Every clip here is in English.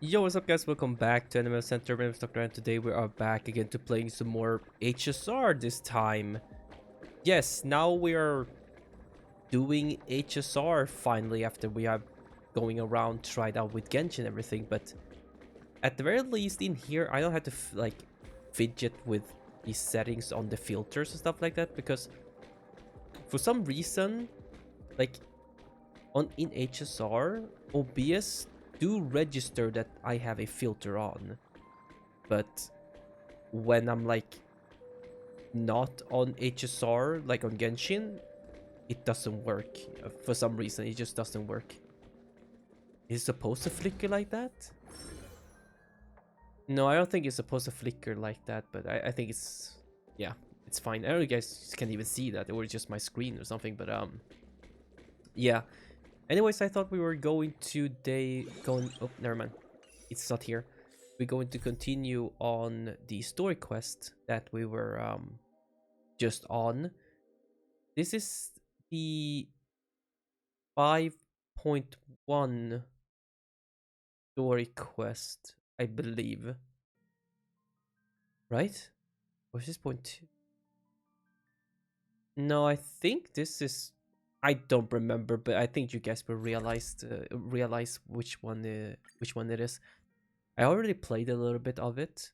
Yo, what's up guys? Welcome back to AnimeHealthcenter. My name is Dr. and today we are back again to playing some more HSR this time. Yes, now we are doing HSR finally after we have going around, tried out with Genshin and everything, but at the very least in here I don't have to like fidget with these settings on the filters and stuff like that, because for some reason, like in HSR, OBS do register that I have a filter on, but when I'm like not on HSR, like on Genshin, it doesn't work. For some reason, it just doesn't work. Is it supposed to flicker like that? No, I don't think it's supposed to flicker like that, but I think it's, yeah, it's fine. I don't know if you guys can even see that, or it's just my screen or something, but yeah. Anyways, I thought we were going to oh, never mind. It's not here. We're going to continue on the story quest that we were just on. This is the 5.1 story quest, I believe. Right? Or is this point 2? No, I think this is, I don't remember, but I think you guys will realize which one it is. I already played a little bit of it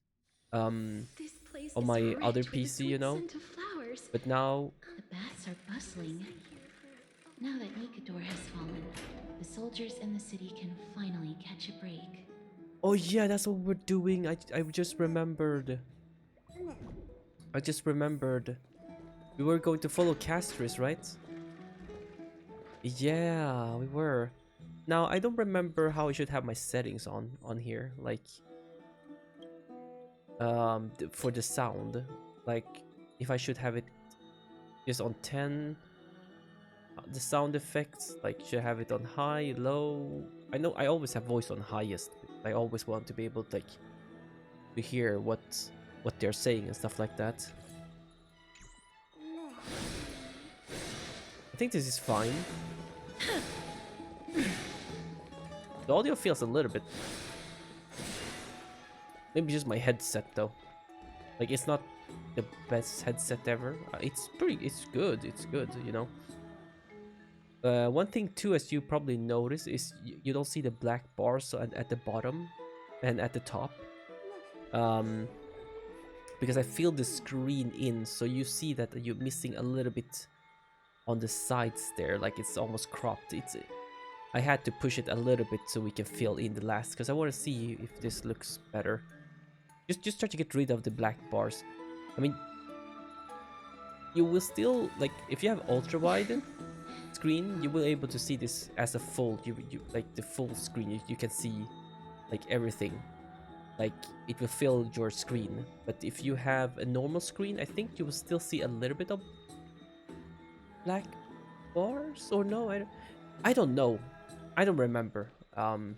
This place on is my other rich with the PC, you sweet know, scent of flowers. but now, The baths are bustling. Now that Nikador has fallen, the soldiers in the city can finally catch a break. oh yeah, that's what we're doing. I just remembered. I just remembered. We were going to follow Castris, right? Yeah, we were. Now I don't remember how I should have my settings on here, like for the sound, like if I should have it just on 10, the sound effects, like should I have it on high, low. I know I always have voice on highest. I always want to be able to, like, to hear what they're saying and stuff like that. I think this is fine. The audio feels a little bit, maybe just my headset though. Like, it's not the best headset ever. It's good. It's good, you know. One thing too, as you probably notice, is you don't see the black bars at the bottom and at the top. Um, because I fill the screen in, so you see that you're missing a little bit on the sides there, like it's almost cropped. I had to push it a little bit so we can fill in the last, because I want to see if this looks better. Just try to get rid of the black bars. I mean, you will still, like, if you have ultra wide screen, you will able to see this as a full, you like the full screen. You can see like everything, like it will fill your screen. But if you have a normal screen, I think you will still see a little bit of black bars, or no, I don't know. I don't remember. I'll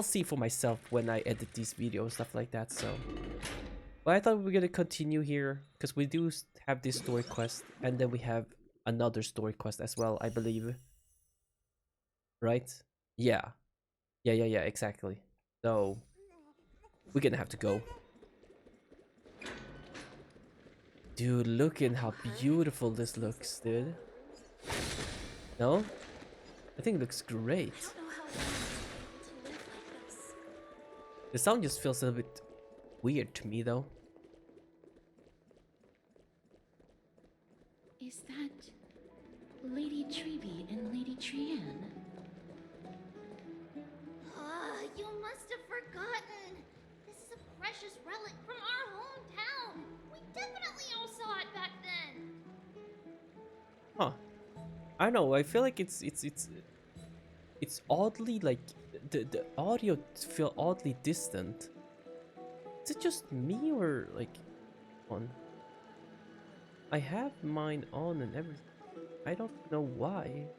see for myself when I edit these videos, stuff like that. So, but I thought we were gonna continue here because we do have this story quest, and then we have another story quest as well, I believe. Right? Yeah. Yeah, exactly. So we're gonna have to go. Dude, look at how beautiful this looks, dude. No? I think it looks great. The sound just feels a little bit weird to me though. Is that Lady Treby and Lady Trianne? Ah, you must have forgotten. This is a precious relic from our hometown. We definitely all saw it back then. Huh. I don't know, I feel like it's oddly, like, the audio feel oddly distant. Is it just me, or like on? I have mine on and everything. I don't know why.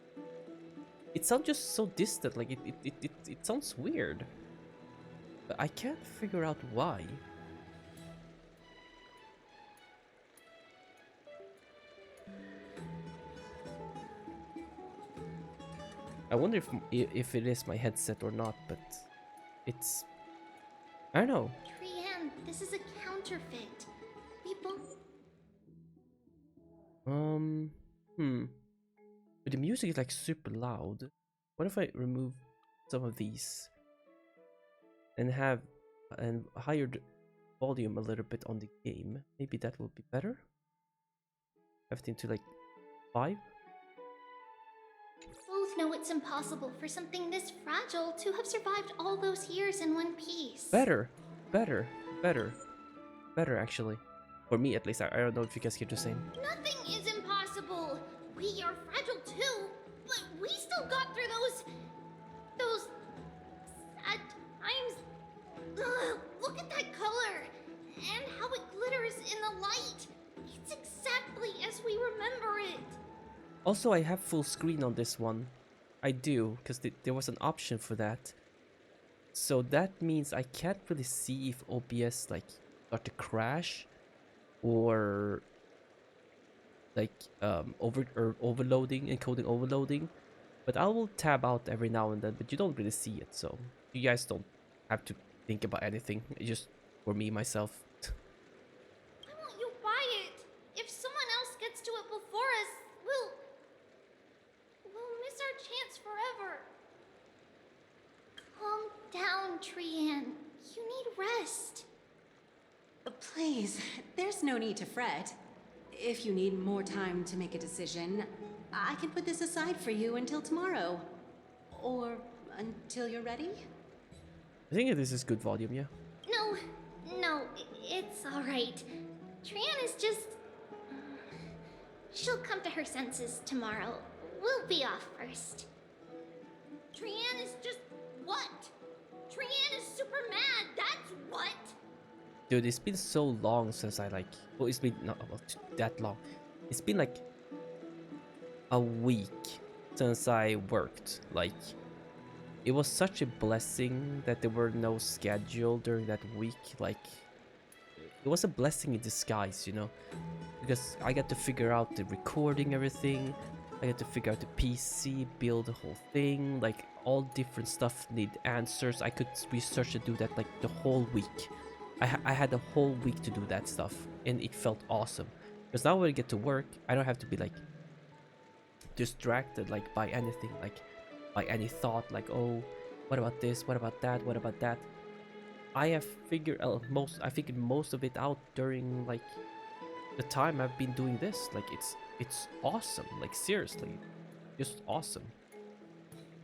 It sounds just so distant, like it sounds weird. But I can't figure out why. I wonder if it is my headset or not, but it's, I don't know. Trian, this is a counterfeit. People. But the music is like super loud. What if I remove some of these and have and higher the volume a little bit on the game? Maybe that will be better. Everything to like 5. Both know it's impossible for something this fragile to have survived all those years in one piece. Better, better actually. For me at least. I don't know if you guys get the same. Nothing is impossible. We are fragile too, but we still got through those sad times. Ugh, look at that color and how it glitters in the light. It's exactly as we remember it. Also, I have full screen on this one. I do, because there was an option for that. So that means I can't really see if OBS like start to crash or like overloading, encoding overloading. But I will tab out every now and then, but you don't really see it, so you guys don't have to think about anything. It's just for me myself. Why won't you buy it? If someone else gets to it before us, we'll miss our chance forever. Calm down, Trian. You need rest. Please, there's no need to fret. If you need more time to make a decision, I can put this aside for you until tomorrow. Or until you're ready? I think this is good volume, yeah. No, it's alright. Trian is just... She'll come to her senses tomorrow. We'll be off first. Trian is just... what? Trian is super mad, that's what! Dude, it's been so long since I like... Well, it's been not well, that long. It's been like a week since I worked. Like, it was such a blessing that there were no schedule during that week. Like, it was a blessing in disguise, you know? Because I got to figure out the recording, everything. I got to figure out the PC, build the whole thing. Like, all different stuff need answers. I could research and do that like the whole week. I had a whole week to do that stuff, and it felt awesome. Because now when I get to work, I don't have to be like distracted like by anything, like by any thought, like, oh, what about this? What about that? What about that? I have figured out I figured most of it out during like the time I've been doing this. Like it's awesome. Like seriously, just awesome.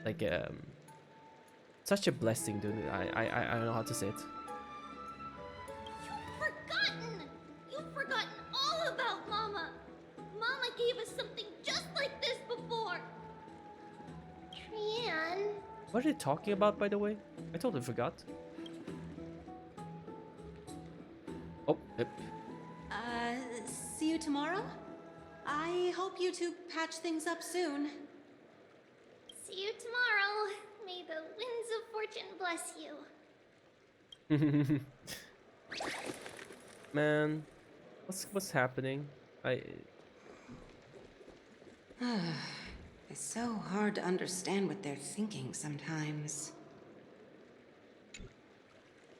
Like such a blessing, dude. I don't know how to say it. You've forgotten all about Mama! Mama gave us something just like this before! Trian... What are they talking about, by the way? I totally forgot. Oh, yep. See you tomorrow? I hope you two patch things up soon. See you tomorrow. May the winds of fortune bless you. Man, what's happening? It's so hard to understand what they're thinking sometimes.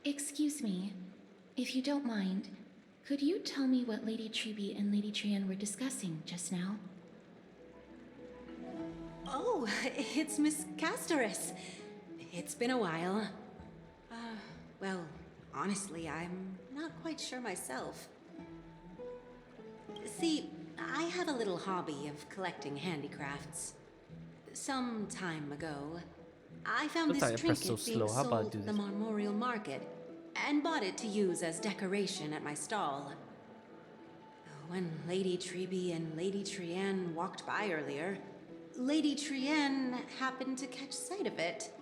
Excuse me, if you don't mind, could you tell me what Lady Treby and Lady Trian were discussing just now? Oh, it's Miss Castoris. It's been a while. Well, honestly, I'm not quite sure myself. See, I have a little hobby of collecting handicrafts. Some time ago, I found this Sometimes I press so trinket being slow. How about I sold do at the this? Memorial Market, and bought it to use as decoration at my stall. When Lady Treby and Lady Trian walked by earlier, Lady Trian happened to catch sight of it,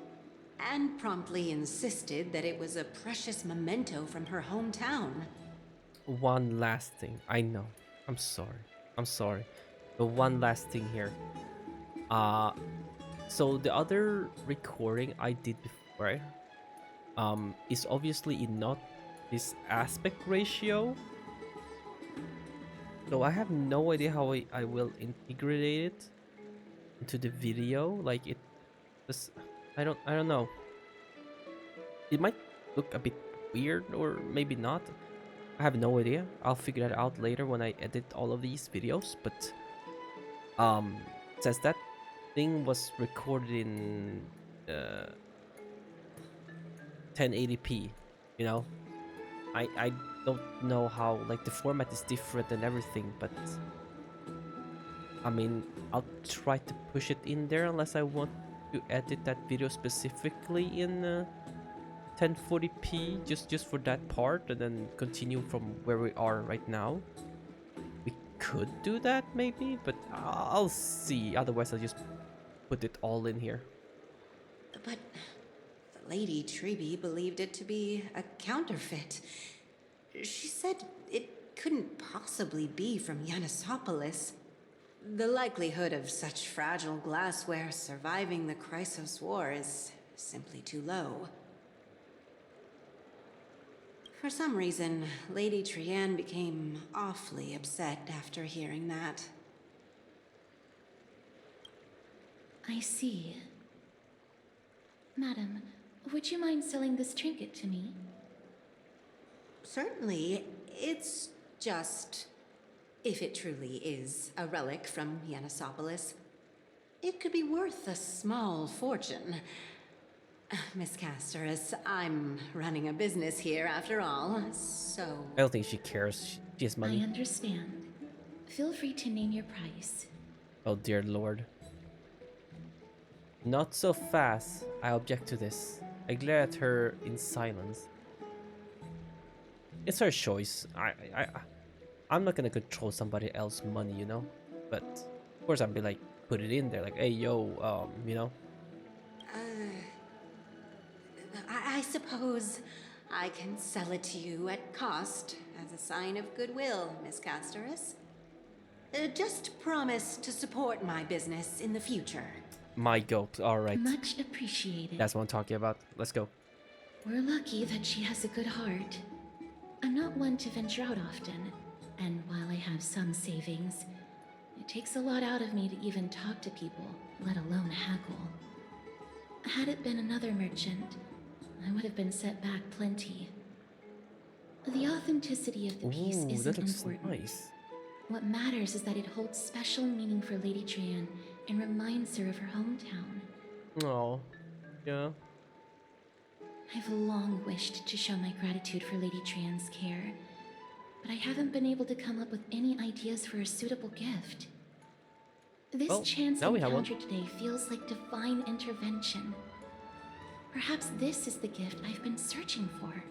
and promptly insisted that it was a precious memento from her hometown. One last thing. I know. I'm sorry. But one last thing here. So the other recording I did before, is obviously in not this aspect ratio. So I have no idea how I will integrate it into the video. Like it just, I don't know. It might look a bit weird or maybe not. I have no idea. I'll figure that out later when I edit all of these videos, but says that thing was recorded in 1080p, you know. I don't know how, like, the format is different and everything, but I mean, I'll try to push it in there unless I want to edit that video specifically in 1040p just for that part and then continue from where we are right now. We could do that maybe, but I'll see. Otherwise, I'll just put it all in here. But Lady Treby believed it to be a counterfeit. She said it couldn't possibly be from Yanisopolis. The likelihood of such fragile glassware surviving the Chrysos War is simply too low. For some reason, Lady Trianne became awfully upset after hearing that. I see. Madam, would you mind selling this trinket to me? Certainly, it's just... if it truly is a relic from Yanisopolis, it could be worth a small fortune. Miss Casterus, I'm running a business here after all, so... I don't think she cares. She has money. I understand. Feel free to name your price. Oh dear lord. Not so fast. I object to this. I glare at her in silence. It's her choice. I'm not gonna control somebody else's money, you know? But of course I'd be like, put it in there, like, hey yo, you know? I suppose I can sell it to you at cost as a sign of goodwill, Miss Casterus. Just promise to support my business in the future. My goat, alright. Much appreciated. That's what I'm talking about. Let's go. We're lucky that she has a good heart. I'm not one to venture out often, and while I have some savings, it takes a lot out of me to even talk to people, let alone haggle. Had it been another merchant, I would have been set back plenty. The authenticity of the piece Ooh, isn't that looks important. nice. What matters is that it holds special meaning for Lady Trianne and reminds her of her hometown. Oh, yeah. I've long wished to show my gratitude for Lady Trianne's care, but I haven't been able to come up with any ideas for a suitable gift. This Well, chance now we have one. encounter today feels like divine intervention. Perhaps this is the gift I've been searching for.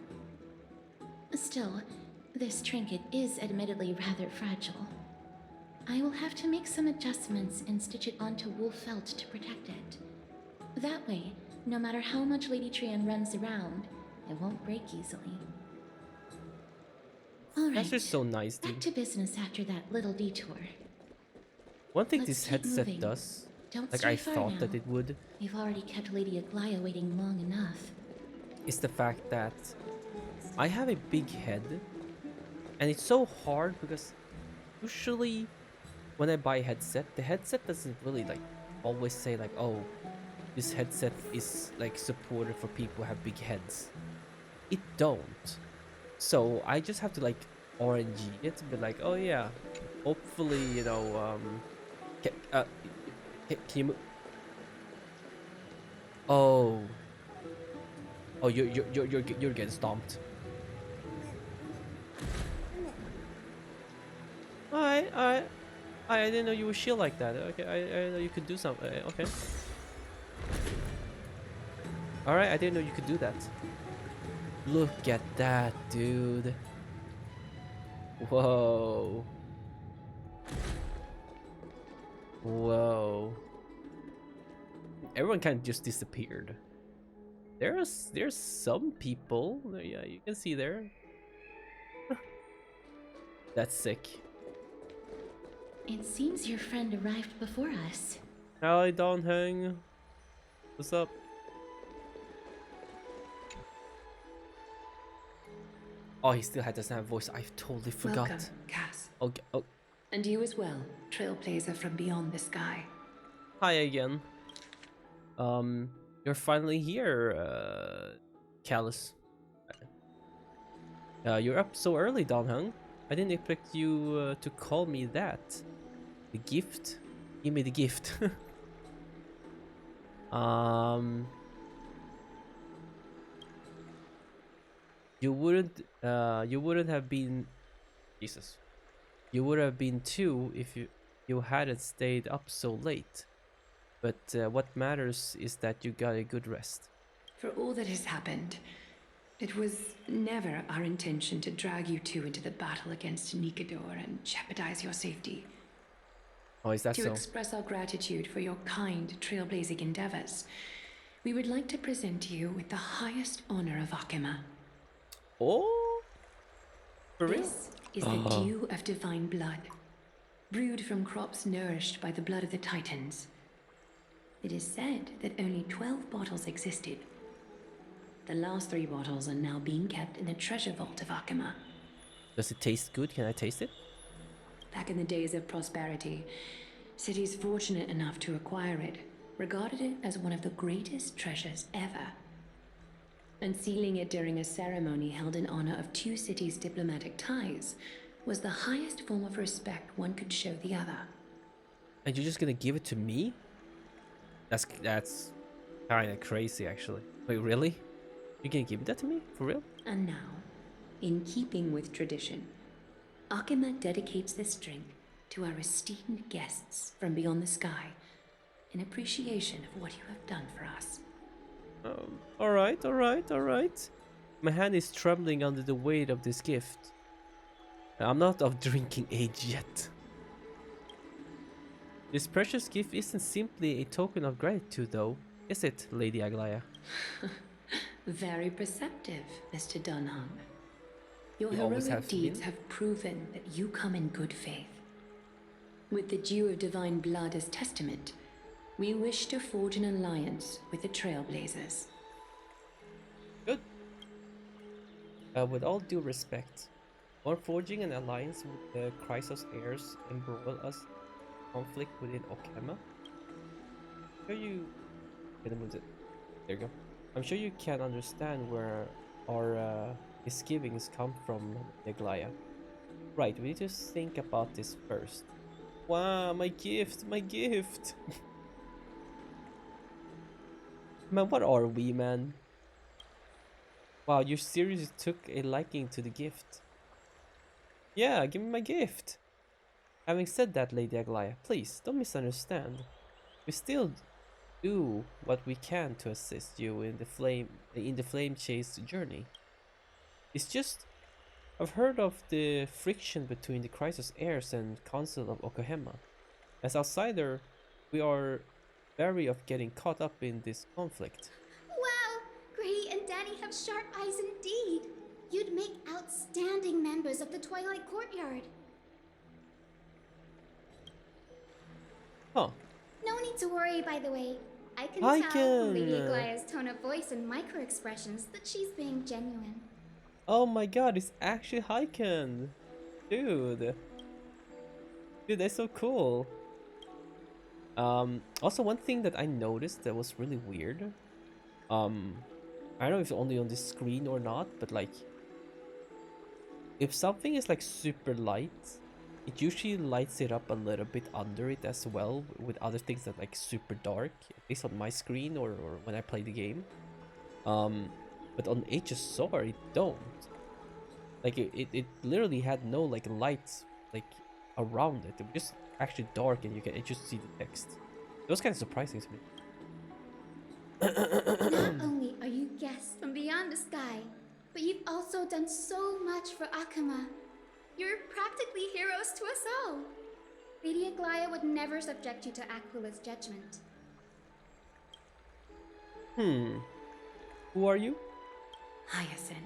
Still, this trinket is admittedly rather fragile. I will have to make some adjustments and stitch it onto wool felt to protect it. That way, no matter how much Lady Trianne runs around, it won't break easily. Alright, That's just so nice, back dude. to business after that little detour. One thing Let's this keep headset moving. does, Don't like stray I far thought that now. it would, We've already kept Lady Aglaya waiting long enough. is the fact that I have a big head, and it's so hard because usually when I buy a headset, the headset doesn't really like always say like, oh, this headset is like supported for people who have big heads. It don't. So I just have to like RNG it and be like, oh yeah, hopefully, you know, can you move? Oh. Oh, you're getting stomped. Alright. I didn't know you were shield like that. Okay, I didn't know you could do something. Okay. Alright, I didn't know you could do that. Look at that, dude. Whoa. Whoa. Everyone kind of just disappeared. There's some people. Yeah, you can see there. That's sick. It seems your friend arrived before us. Hi, Don Heng. What's up? Oh, he still had the same voice. I totally forgot. Welcome, Cass. Okay. Oh, And you as well, trailblazer from beyond the sky. hi again. You're finally here. callous. You're up so early, Don Hung. I didn't expect you to call me that. The gift? Give me the gift. um, you wouldn't have been, Jesus. You would have been too if you hadn't stayed up so late. But what matters is that you got a good rest. For all that has happened, it was never our intention to drag you two into the battle against Nikador and jeopardize your safety. Oh, is that To so? express our gratitude for your kind trailblazing endeavors, we would like to present you with the highest honor of Akema. Oh, for real? This is the dew of divine blood, brewed from crops nourished by the blood of the Titans. It is said that only 12 bottles existed. The last 3 bottles are now being kept in the treasure vault of Akema. Does it taste good? Can I taste it? Back in the days of prosperity, cities fortunate enough to acquire it regarded it as one of the greatest treasures ever. Unsealing it during a ceremony held in honor of 2 cities' diplomatic ties was the highest form of respect one could show the other. And you're just gonna give it to me? That's kind of crazy, actually. Wait, really? You're gonna give that to me? For real? And now, in keeping with tradition, Akema dedicates this drink to our esteemed guests from beyond the sky in appreciation of what you have done for us. Alright. My hand is trembling under the weight of this gift. I'm not of drinking age yet. This precious gift isn't simply a token of gratitude, though, is it, Lady Aglaya? Very perceptive, Mr. Dunham. Your You always heroic have deeds been. have proven that you come in good faith. With the dew of divine blood as testament, we wish to forge an alliance with the Trailblazers. Good. With all due respect, or forging an alliance with the Chrysos heirs embroil us in conflict within Okema? Sure you... There you go. I'm sure you can understand where our misgivings come from, Neglaya. Right, we need to think about this first. Wow, my gift! Man, what are we, man? Wow, you seriously took a liking to the gift. Yeah, give me my gift. Having said that, Lady Aglaya, please don't misunderstand. We still do what we can to assist you in the flame chase journey. It's just I've heard of the friction between the Chrysos heirs and Council of Okohema. As outsider, we are wary of getting caught up in this conflict. Wow! Grady and Danny have sharp eyes indeed. You'd make outstanding members of the Twilight Courtyard. Huh. No need to worry, by the way. I can I tell from Lady can. Aglaya's tone of voice and micro-expressions that she's being genuine. Oh my god, it's actually Hyken! Dude, that's so cool. Also one thing that I noticed that was really weird. I don't know if it's only on this screen or not, but like, if something is like super light, it usually lights it up a little bit under it as well, with other things that like super dark, at least on my screen or when I play the game. But on HSR it don't. Like it literally had no like lights like around it. It was just actually dark and you can just see the text. It was kind of surprising to me. Not only are you guests from beyond the sky, but you've also done so much for Akama. You're practically heroes to us all. Lady Aglaya would never subject you to Aquila's judgment. Who are you? Hyacinth,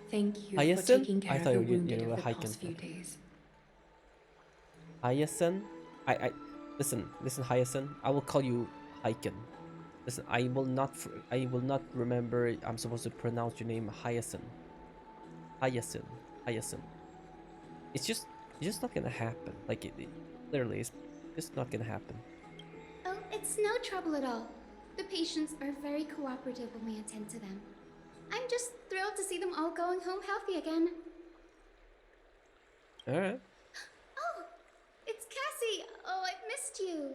thank you Hyacinth? for taking care I of thought the you wounded were of the Hyken. past few days. Hyacinth? I listen, Hyacinth. I will call you Hyken. Listen, I will not remember. I'm supposed to pronounce your name Hyacinth. Hyacinth. It's just not gonna happen. Like it literally is just not gonna happen. Oh, it's no trouble at all. The patients are very cooperative when we attend to them. I'm just thrilled to see them all going home healthy again. Alright. Oh, it's Cassie. Oh, I've missed you.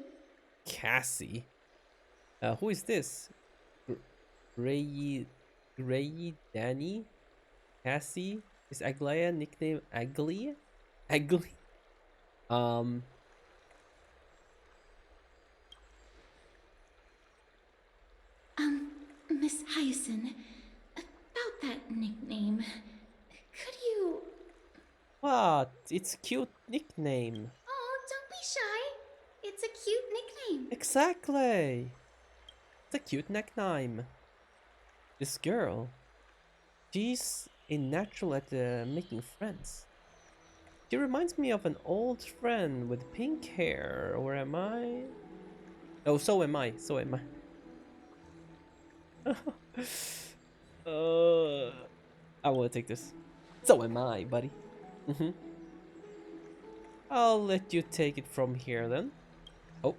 Cassie? Who is this? Ray Danny? Cassie? Is Aglaya nickname Agli? Agli? Um, Miss Hyacin, about that nickname, could you... what? It's cute nickname. Oh, don't be shy. It's a cute nickname. Exactly. It's a cute nickname. This girl, she's a natural at making friends. She reminds me of an old friend with pink hair, or am I? Oh, so am I. So am I. I want to take this. So am I, buddy. I'll let you take it from here then. Oh,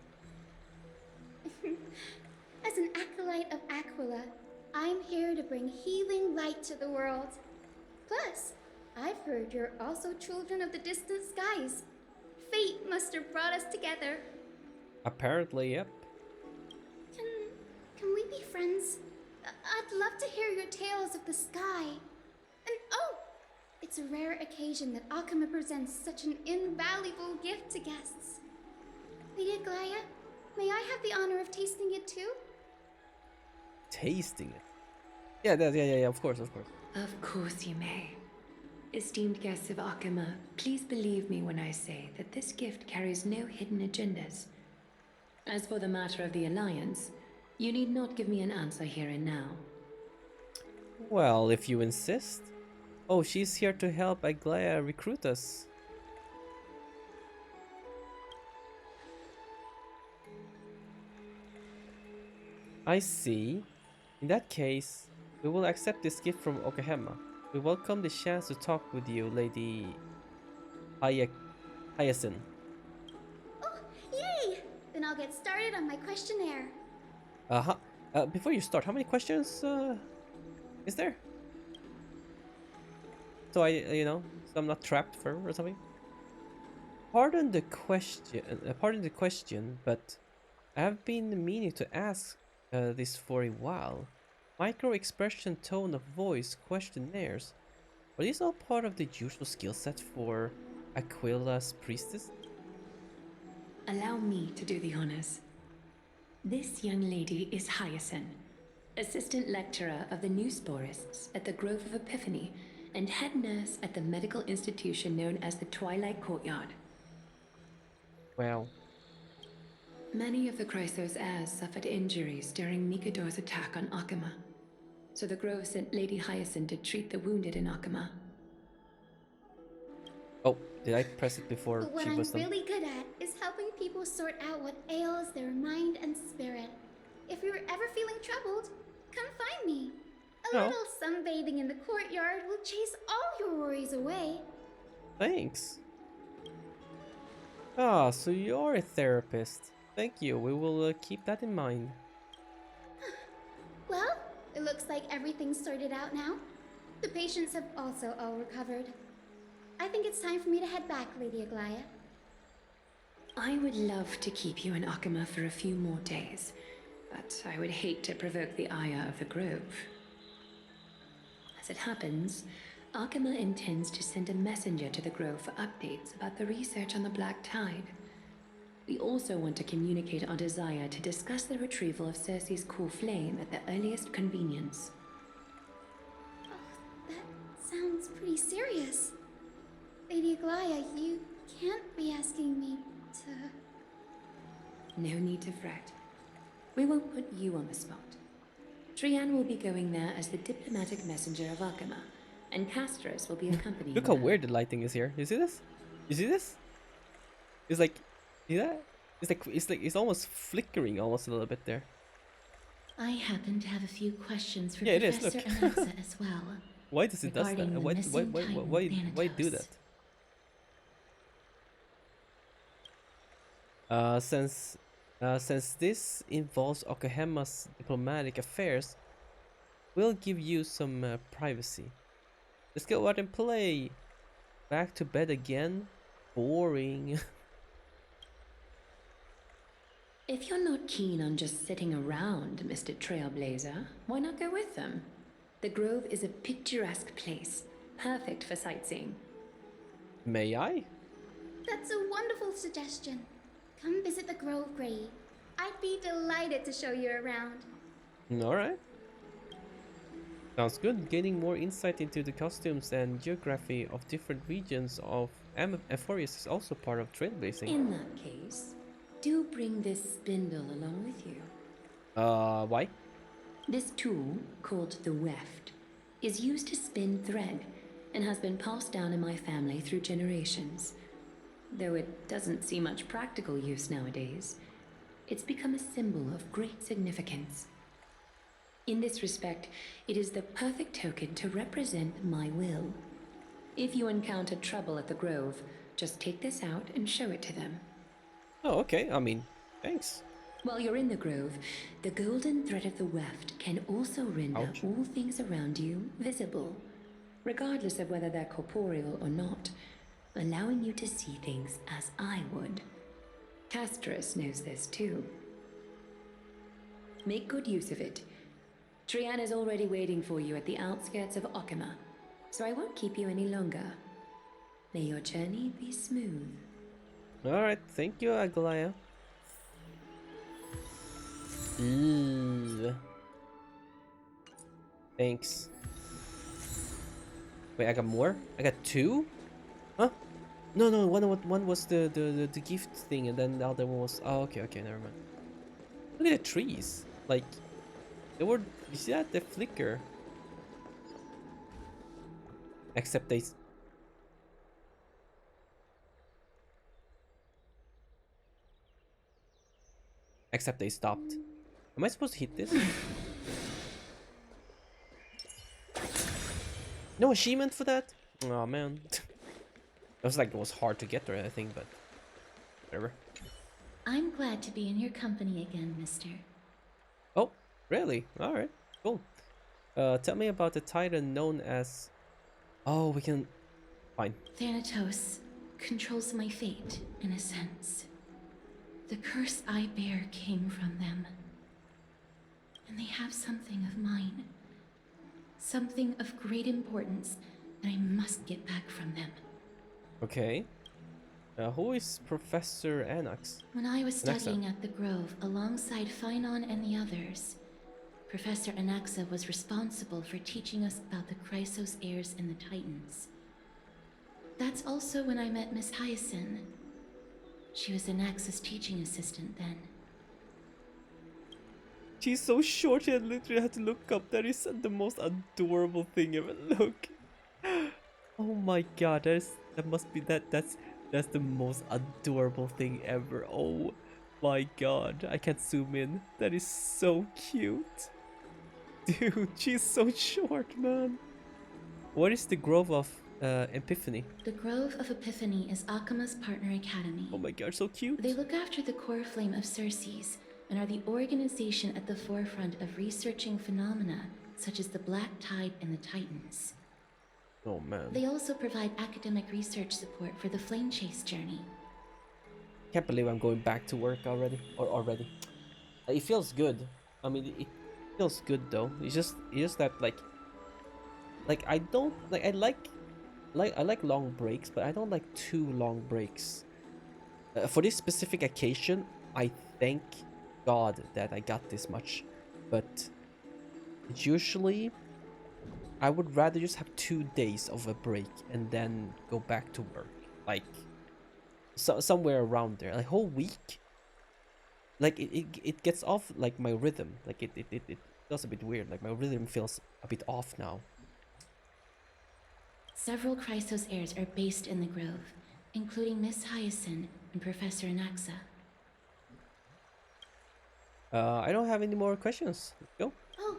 As an acolyte of Aquila, I'm here to bring healing light to the world. Plus, I've heard you're also children of the distant skies. Fate must have brought us together. apparently, yep. Can we be friends? I'd love to hear your tales of the sky. And oh, it's a rare occasion that Akama presents such an invaluable gift to guests. Lady Aglaya, may I have the honor of tasting it too? Tasting it. Yeah, of course, of course. Of course you may. Esteemed guests of Akama, please believe me when I say that this gift carries no hidden agendas. As for the matter of the Alliance, you need not give me an answer here and now. Well, if you insist. Oh, she's here to help Aglaya recruit us. I see. In that case, we will accept this gift from Okahama. We welcome the chance to talk with you, Lady Hyacin. Oh, yay! Then I'll get started on my questionnaire. Before you start, how many questions is there? So so I'm not trapped for or something. Pardon the question, but I have been meaning to ask this for a while. Micro expression, tone of voice, questionnaires. Are these all part of the usual skill set for Aquila's priestess? Allow me to do the honors. This young lady is Hyacin, assistant lecturer of the new sporists at the Grove of Epiphany and head nurse at the medical institution known as the Twilight Courtyard. Wow. Many of the Chrysos heirs suffered injuries during Mikado's attack on Akama, so the Grove sent Lady Hyacin to treat the wounded in Akama. Oh, did I press it before But what she I'm was done? really good at is helping people sort out what ails their mind and spirit. If you're ever feeling troubled, come find me. A Oh. little sunbathing in the courtyard will chase all your worries away. Thanks. Ah, so you're a therapist. Thank you. We will keep that in mind. Well, it looks like everything's sorted out now. The patients have also all recovered. I think it's time for me to head back, Lady Aglaya. I would love to keep you in Akama for a few more days, but I would hate to provoke the ire of the Grove. As it happens, Akama intends to send a messenger to the Grove for updates about the research on the Black Tide. We also want to communicate our desire to discuss the retrieval of Circe's core flame at the earliest convenience. Oh, that sounds pretty serious. Lady Aglaya, you can't be asking me to... No need to fret. We won't put you on the spot. Trian will be going there as the diplomatic messenger of Akama, and Castros will be accompanying Look how her. weird the lighting is here. You see this? You see this? It's like, see that? It's almost flickering almost a little bit there. I happen to have a few questions for Yeah, it is, Professor look. Alexa as well. Why does it does that? Regarding the missing Titan Why do Thanatos. that? Since this involves Okahama's diplomatic affairs, We'll give you some privacy. Let's go out and play. Back to bed again? Boring. If you're not keen on just sitting around, Mr. Trailblazer, why not go with them? The Grove is a picturesque place, perfect for sightseeing. May I? That's a wonderful suggestion. Come visit the Grove, Gray. I'd be delighted to show you around. Alright. Sounds good. Gaining more insight into the costumes and geography of different regions of Amphorius is also part of trailblazing. In that case, do bring this spindle along with you. Why? This tool, called the weft, is used to spin thread and has been passed down in my family through generations. Though it doesn't see much practical use nowadays, it's become a symbol of great significance. In this respect, it is the perfect token to represent my will. If you encounter trouble at the Grove, just take this out and show it to them. Oh, okay. I mean, thanks. While you're in the Grove, the golden thread of the weft can also render Ouch. all things around you visible, regardless of whether they're corporeal or not, allowing you to see things as I would. Castris knows this too. Make good use of it. Trian is already waiting for you at the outskirts of Okima, so I won't keep you any longer. May your journey be smooth. Alright, thank you, Aglaya. Thanks. Wait, I got more? I got 2? Huh? No, one was the gift thing, and then the other one was... Oh, okay, never mind. Look at the trees. Like, they were... You see that? They flicker. Except they... Except they stopped. Am I supposed to hit this? No achievement for that? Oh man. It was like it was hard to get there, I think, but whatever. I'm glad to be in your company again, mister. Oh, really? Alright, cool. Tell me about the titan known as... Oh, we can... Fine. Thanatos controls my fate, in a sense. The curse I bear came from them. And they have something of mine. Something of great importance that I must get back from them. Okay. Who is Professor Anax? When I was Anaxa. studying at the Grove alongside Phynon and the others, Professor Anaxa was responsible for teaching us about the Chrysos heirs and the Titans. That's also when I met Miss Hyacinth. She was Anaxa's teaching assistant then. She's so short, I literally had to look up. That is the most adorable thing ever. Look. Oh my god, that must be that's the most adorable thing ever. Oh my god, I can't zoom in. That is so cute. Dude, she's so short, man. What is the Grove of Epiphany? The Grove of Epiphany is Akima's partner academy. Oh my god, so cute. They look after the core flame of Circes and are the organization at the forefront of researching phenomena such as the Black Tide and the Titans. Oh man. They also provide academic research support for the Flame Chase journey. Can't believe I'm going back to work already. It feels good. I mean, it feels good though. It's just that like I don't like I like long breaks, but I don't like too long breaks. For this specific occasion, I thank God that I got this much, but usually I would rather just have 2 days of a break and then go back to work, like somewhere around there. Like whole week, like it gets off like my rhythm. Like it feels a bit weird. Like my rhythm feels a bit off now. Several Chrysos heirs are based in the Grove, including Miss Hyacinth and Professor Anaxa. I don't have any more questions. Let's go. Oh,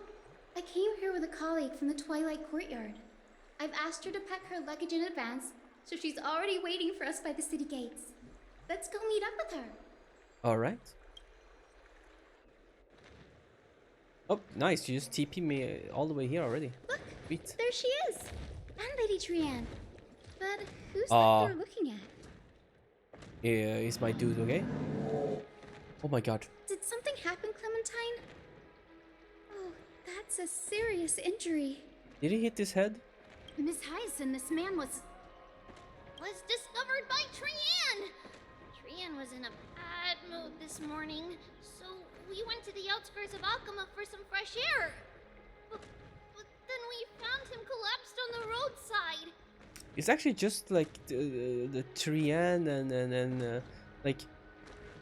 I came here with a colleague from the Twilight Courtyard. I've asked her to pack her luggage in advance, so she's already waiting for us by the city gates. Let's go meet up with her. All right. Oh, nice. You just TP me all the way here already. Look, Sweet. there she is. And Lady Trianne. But who's Uh, that they're looking at? Yeah, is my dude okay? Oh my god. Did something happen, Clementine? Oh, that's a serious injury. Did he hit his head? Miss Hyacinth, this man was discovered by Trianne! Trianne was in a bad mood this morning, so we went to the outskirts of Akama for some fresh air. But then we found him collapsed on the roadside. It's actually just like the Trian and like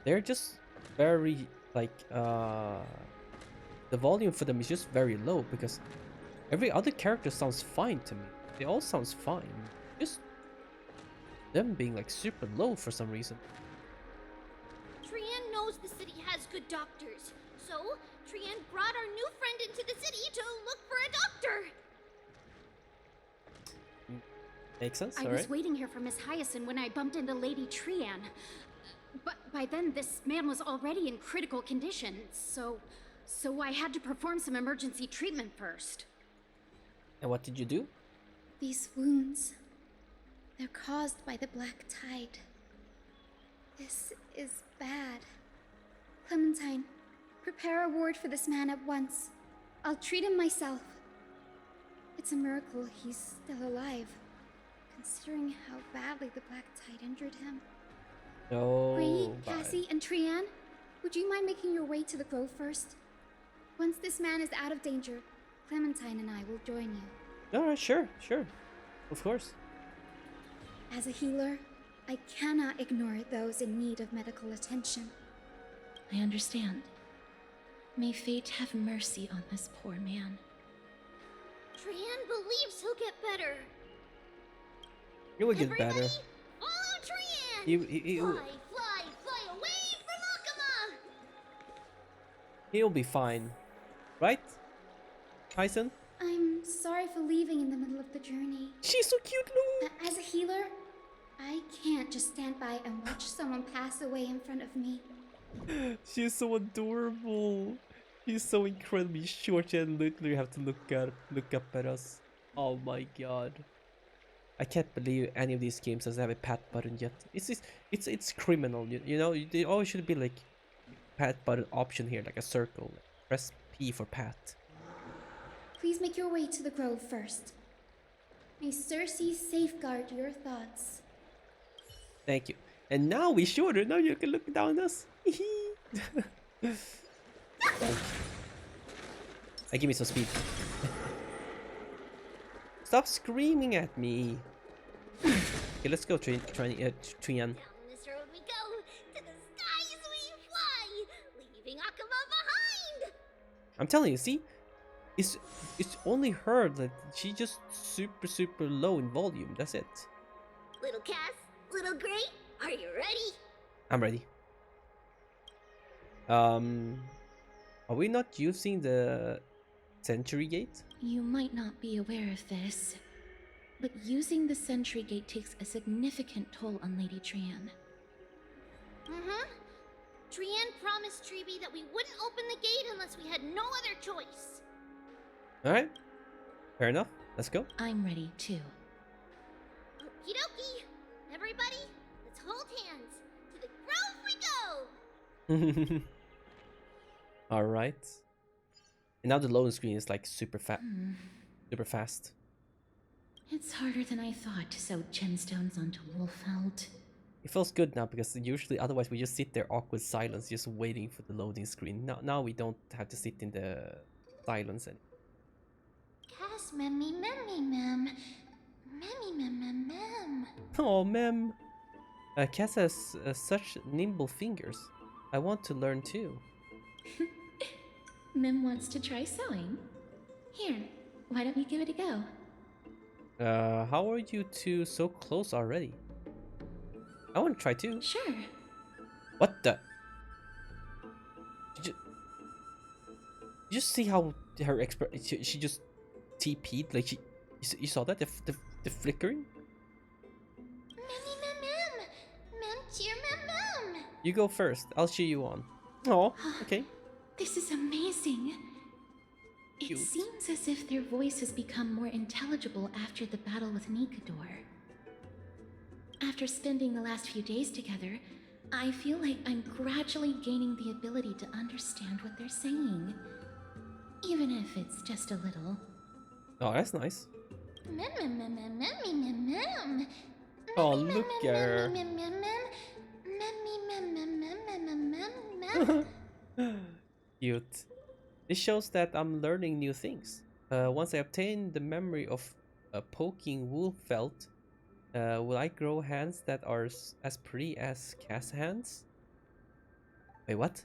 they're just very like the volume for them is just very low because every other character sounds fine to me. They all sounds fine. Just them being like super low for some reason. Trianne knows the city has good doctors, so Trianne brought our new friend into the city to look for a doctor. Makes sense. I All was right. waiting here for Miss Hyacinth when I bumped into Lady Trianne. But by then, this man was already in critical condition, so I had to perform some emergency treatment first. And what did you do? These wounds, they're caused by the black tide. This is bad. Clementine, prepare a ward for this man at once. I'll treat him myself. It's a miracle he's still alive, considering how badly the black tide injured him. No. Bree, bye. Cassie, and Trianne, would you mind making your way to the grove first? Once this man is out of danger, Clementine and I will join you. All right. Sure. Sure. Of course. As a healer, I cannot ignore those in need of medical attention. I understand. May fate have mercy on this poor man. Trianne believes he'll get better. He will get Everybody, better. follow Trianne! He'll Fly away from Akama! he'll be fine, right? Tyson? I'm sorry for leaving in the middle of the journey. She's so cute, Lou. As a healer, I can't just stand by and watch someone pass away in front of me. She's so adorable. She's so incredibly short and literally have to look up at us. Oh my god. I can't believe any of these games doesn't have a pat button yet. It's criminal, you know, there always should be like pat button option here, like a circle. Press P for pat. Please make your way to the grove first. May Cersei safeguard your thoughts. Thank you. And now we shorter. Now you can look down at us. Give me some speed. Stop screaming at me. Okay, let's go, Trian. Down this road we go, to the skies we fly, leaving Akama behind! I'm telling you, see? It's only her that she just super low in volume. That's it. Little Cass, little Gray, are you ready? I'm ready. Are we not using the Century Gate? You might not be aware of this, but using the Sentry Gate takes a significant toll on Lady Trianne. Mm-hmm. Trianne promised Treeby that we wouldn't open the gate unless we had no other choice. Alright. Fair enough. Let's go. I'm ready too. Okie dokie. Everybody, let's hold hands. To the grove we go! Alright. And now the loading screen is like super fast. It's harder than I thought to sew gemstones onto Wolfeld. It feels good now because usually otherwise we just sit there awkward silence just waiting for the loading screen. Now we don't have to sit in the silence anymore. Cass, memmy, memmy, mem. Memmy, mem, mem, mem. Oh, mem. Cass has such nimble fingers. I want to learn too. Mim wants to try sewing. Here, why don't you give it a go? How are you two so close already? I want to try too. Sure. What the? You just see how her she just TP'd, like you saw that the flickering. Memmy, mem, mem. Mem, cheer, mem, mem. You go first. I'll cheer you on. Oh, okay. This is amazing. It Cute. seems as if their voice has become more intelligible after the battle with Nikador. After spending the last few days together, I feel like I'm gradually gaining the ability to understand what they're saying. Even if it's just a little. Oh, that's nice. Mem, mem, mem, mem, mem, mem, mem. Oh, look at her. Mem, mem, mem, mem, mem, mem, mem, mem, mem, mem. Cute. This shows that I'm learning new things. Once I obtain the memory of poking wool felt, will I grow hands that are as pretty as Cass hands? Wait, what?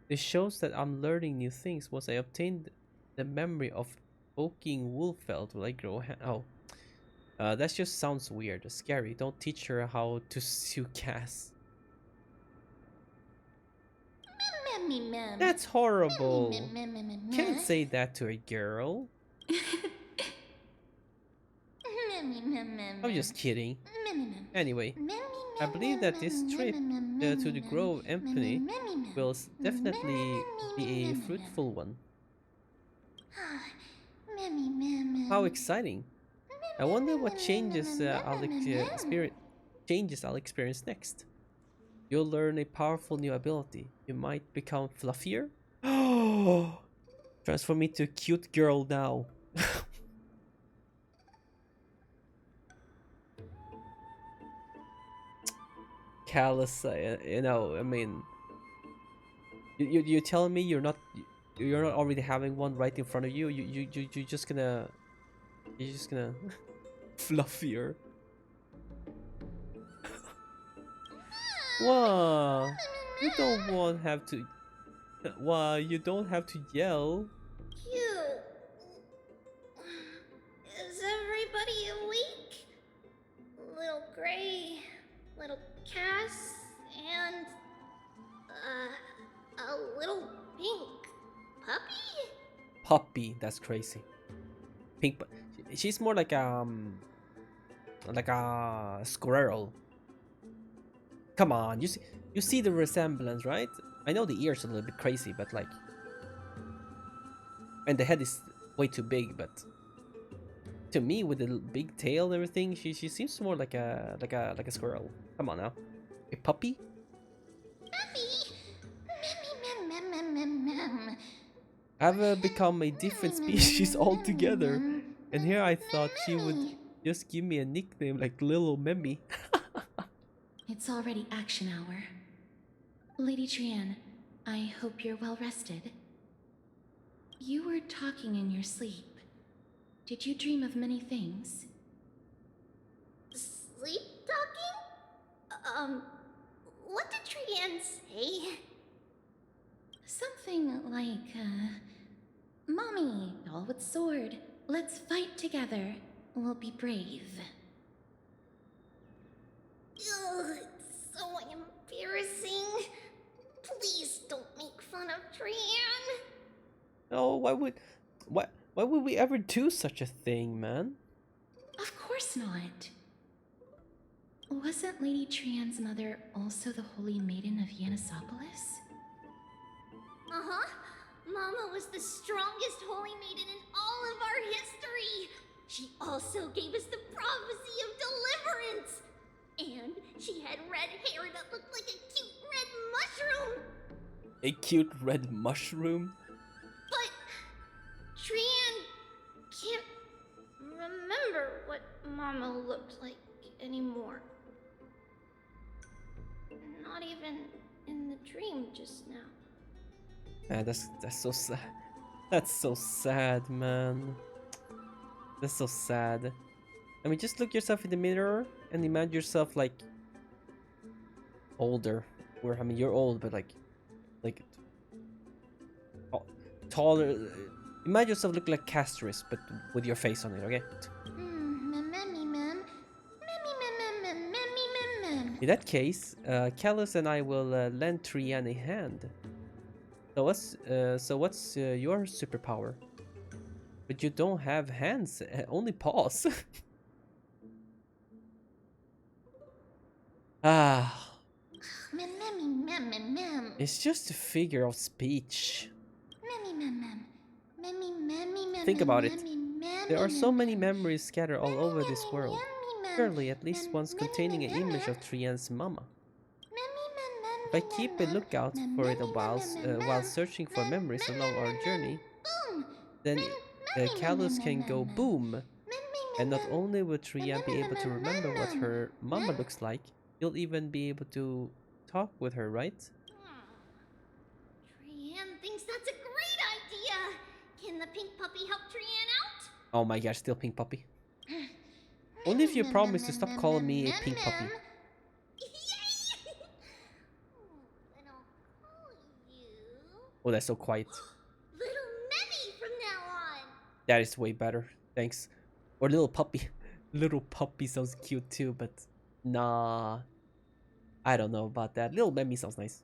This shows that I'm learning new things. Once I obtained the memory of poking wool felt, will I grow hands? Oh. That just sounds weird. Scary. Don't teach her how to sew Cass. Mem, mem. That's horrible. Mem, mem, mem, Can't say that to a girl. I'm just kidding. Anyway, I believe that this trip to the Grove Empany will definitely be a fruitful one. How exciting! I wonder what changes I'll experience next. You'll learn a powerful new ability. You might become fluffier. Transform into a cute girl now. Callous, you know. I mean, you telling me you're not already having one right in front of you? You're just gonna fluffier. Wow, you don't have to. Wow, you don't have to yell. Cute. Is everybody awake? Little Gray, little Cass, and a little pink puppy? Puppy, that's crazy. Pink, she's more like a squirrel. Come on, you see the resemblance, right? I know the ears are a little bit crazy, but like, and the head is way too big, but to me, with the big tail and everything, she seems more like a squirrel. Come on now, a puppy. Puppy. Mem, mem, mem, mem, mem. I've become a different species altogether, and here I thought she would just give me a nickname like Little Memmy. It's already action hour. Lady Trian, I hope you're well rested. You were talking in your sleep. Did you dream of many things? Sleep talking? What did Trian say? Something like, Mommy, doll with sword, let's fight together. We'll be brave. Ugh, it's so embarrassing. Please don't make fun of Trian. No, why would we ever do such a thing, man? Of course not. Wasn't Lady Trian's mother also the Holy Maiden of Yanisopolis? Uh-huh. Mama was the strongest holy maiden in all of our history. She also gave us the prophecy of deliverance. And she had red hair that looked like a cute red mushroom. A cute red mushroom? But Trian can't remember what Mama looked like anymore. Not even in the dream just now. Man, that's so sad. That's so sad, man. That's so sad. I mean, just look yourself in the mirror and imagine yourself like older. Or I mean, you're old, but like taller. Imagine yourself look like Castris, but with your face on it. Okay. In that case, Callus and I will lend Trian a hand. So what's your superpower? But you don't have hands, only paws. Ah. It's just a figure of speech. Think about it. There are so many memories scattered all over this world. Surely at least one's containing an image of Trian's mama. If I keep a lookout for it a while searching for memories along our journey, then Callus can go boom! And not only will Trian be able to remember what her mama looks like, you'll even be able to talk with her, right? Trian thinks that's a great idea. Can the pink puppy help Trian out? Oh my gosh, still pink puppy. Only if you promise to stop calling me a pink puppy. Yay! Then I'll call you Oh, that's so quiet. Little Memmy from now on. That is way better. Thanks. Or little puppy. Little puppy sounds cute too, but nah. I don't know about that. Little Memmy sounds nice.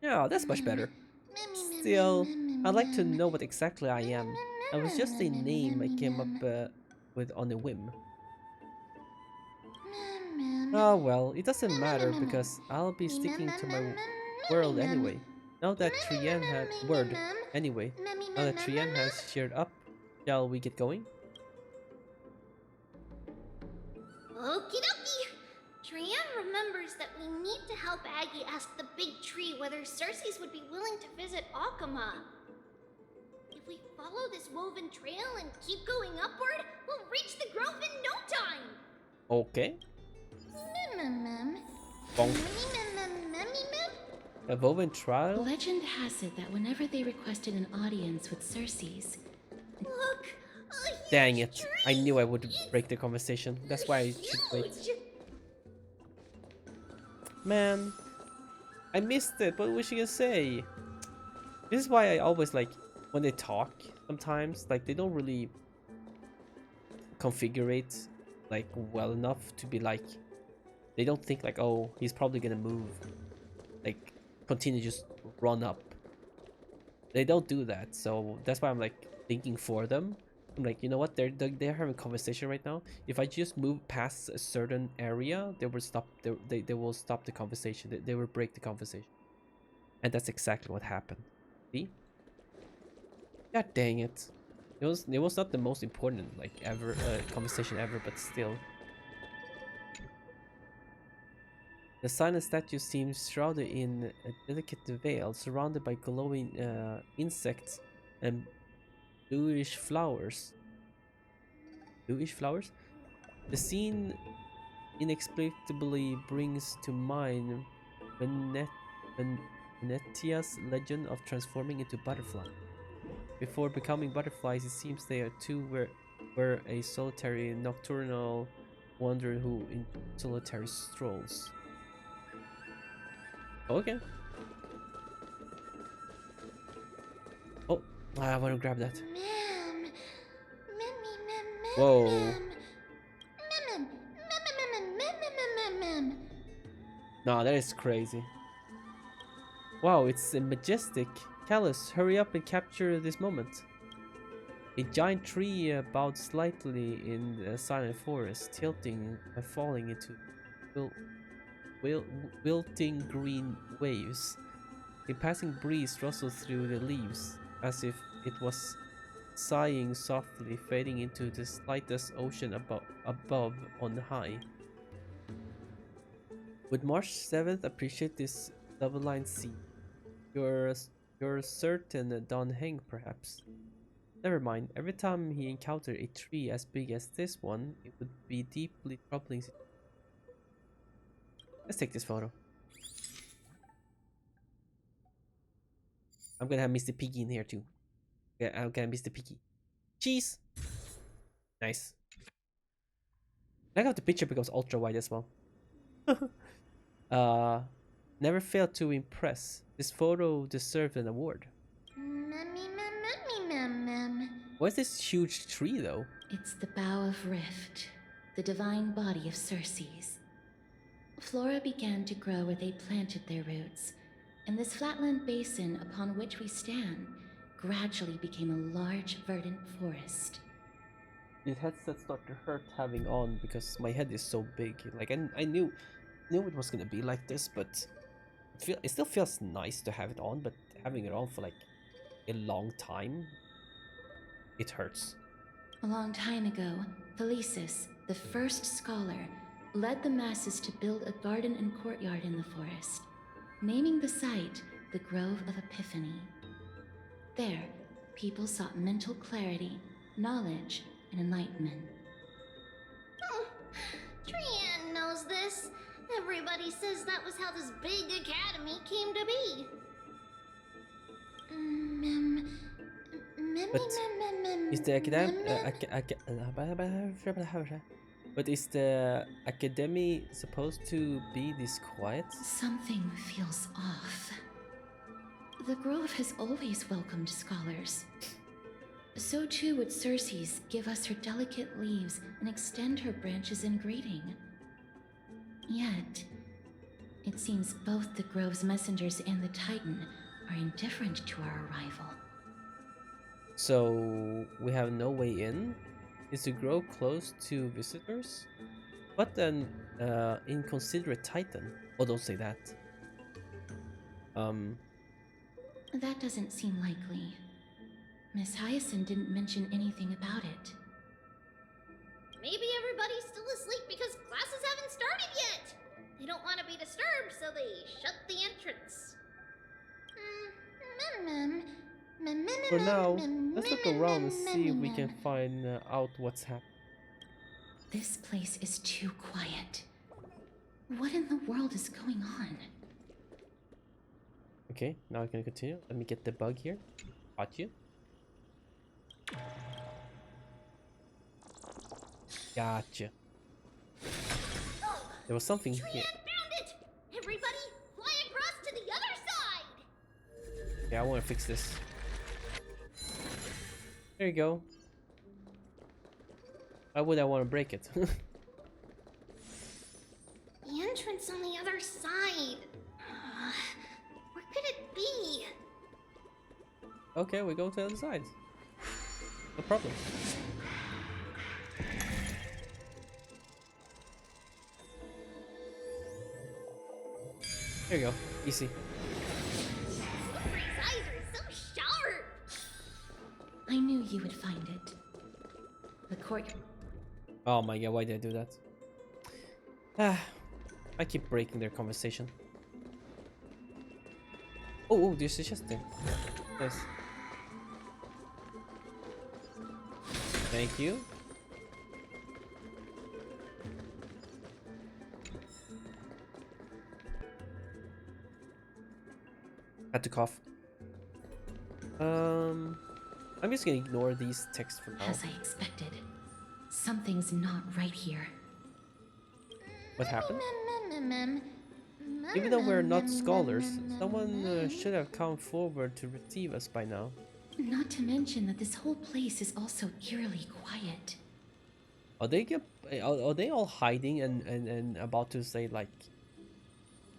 Yeah, that's much better. Still, I'd like to know what exactly I am. It was just a name I came up with on a whim. Oh well, it doesn't matter because I'll be sticking to my world anyway. Now that Trian had Now that Trian has cheered up, shall we get going? Okie dokie. Trian remembers that we need to help Aggie ask the big tree whether Circes would be willing to visit Akama. If we follow this woven trail and keep going upward, we'll reach the grove in no time. Okay. Bonk. A woven trial? Legend has it that whenever they requested an audience with Circes, Look, a huge Dang it. tree. I knew I would break the conversation. That's why I should wait. Huge. Man, I missed it. What was she gonna say? This is why I always like when they talk sometimes, like they don't really configure it like well enough to be like, they don't think like, oh, he's probably gonna move, like continue just run up. They don't do that, so that's why I'm like thinking for them. I'm like, you know what, they're having a conversation right now. If I just move past a certain area, they will stop. They will stop the conversation. They will break the conversation, and that's exactly what happened. See? God dang it! It was not the most important like ever conversation ever, but still. The silent statue seems shrouded in a delicate veil, surrounded by glowing insects and bluish flowers. Bluish flowers? The scene inexplicably brings to mind Venetia's legend of transforming into butterfly. Before becoming butterflies, it seems they are two were a solitary nocturnal wanderer who in solitary strolls. Okay. Oh, I want to grab that. Whoa. Nah, that is crazy. Wow, it's majestic. Callus, hurry up and capture this moment. A giant tree bowed slightly in the silent forest, tilting and falling into wilting green waves. A passing breeze rustled through the leaves, as if it was sighing softly, fading into the slightest ocean above on high. Would March 7th appreciate this double-line sea? You're certain Don Heng, perhaps? Never mind, every time he encountered a tree as big as this one, it would be deeply troubling. Let's take this photo. I'm gonna have Mr. Piggy in here too. Yeah, I'm gonna Mr. Piggy. Cheese! Nice. I got the picture becomes ultra wide as well. Never failed to impress. This photo deserved an award. What's this huge tree though? it's the bough of Rift, the divine body of Circes. Flora began to grow where they planted their roots, and this flatland basin upon which we stand gradually became a large verdant forest. These headsets start to hurt having on because my head is so big. Like I knew it was gonna be like this, but it still feels nice to have it on. But having it on for like a long time, it hurts. A long time ago, Felicis, the first scholar, led the masses to build a garden and courtyard in the forest, naming the site the Grove of Epiphany. There, people sought mental clarity, knowledge, and enlightenment. Oh, Trianne knows this. Everybody says that was how this big academy came to be. But is the but is the academy supposed to be this quiet? Something feels off. The Grove has always welcomed scholars. So too would Circe's give us her delicate leaves and extend her branches in greeting. Yet, it seems both the Grove's messengers and the Titan are indifferent to our arrival. So we have no way in? Is the Grove close to visitors? What an inconsiderate Titan. Oh, don't say that. That doesn't seem likely. Miss Hyacinth didn't mention anything about it. Maybe everybody's still asleep because classes haven't started yet. They don't want to be disturbed, so they shut the entrance. For now, let's look around and see if we can find out what's happening. This place is too quiet. What in the world is going on? Okay, now I can continue. Let me get the bug here. Got you. Gotcha. There was something here. Trianne found it! Everybody, fly across to the other side! Yeah, I want to fix this. There you go. Why would I want to break it? The entrance on the other side. Where could it be? Okay, we go to the other side. No problem. There you go. Easy. His eyes are so sharp! I knew you would find it. The court. Oh my god, why did I do that? Ah, I keep breaking their conversation. Oh, there's a chest there. Yes. Thank you. Had to cough. I'm just gonna ignore these texts for now. As I expected, something's not right here. What happened? Even though we're not scholars, someone should have come forward to receive us by now. Not to mention that this whole place is also eerily quiet. Are they all hiding and about to say like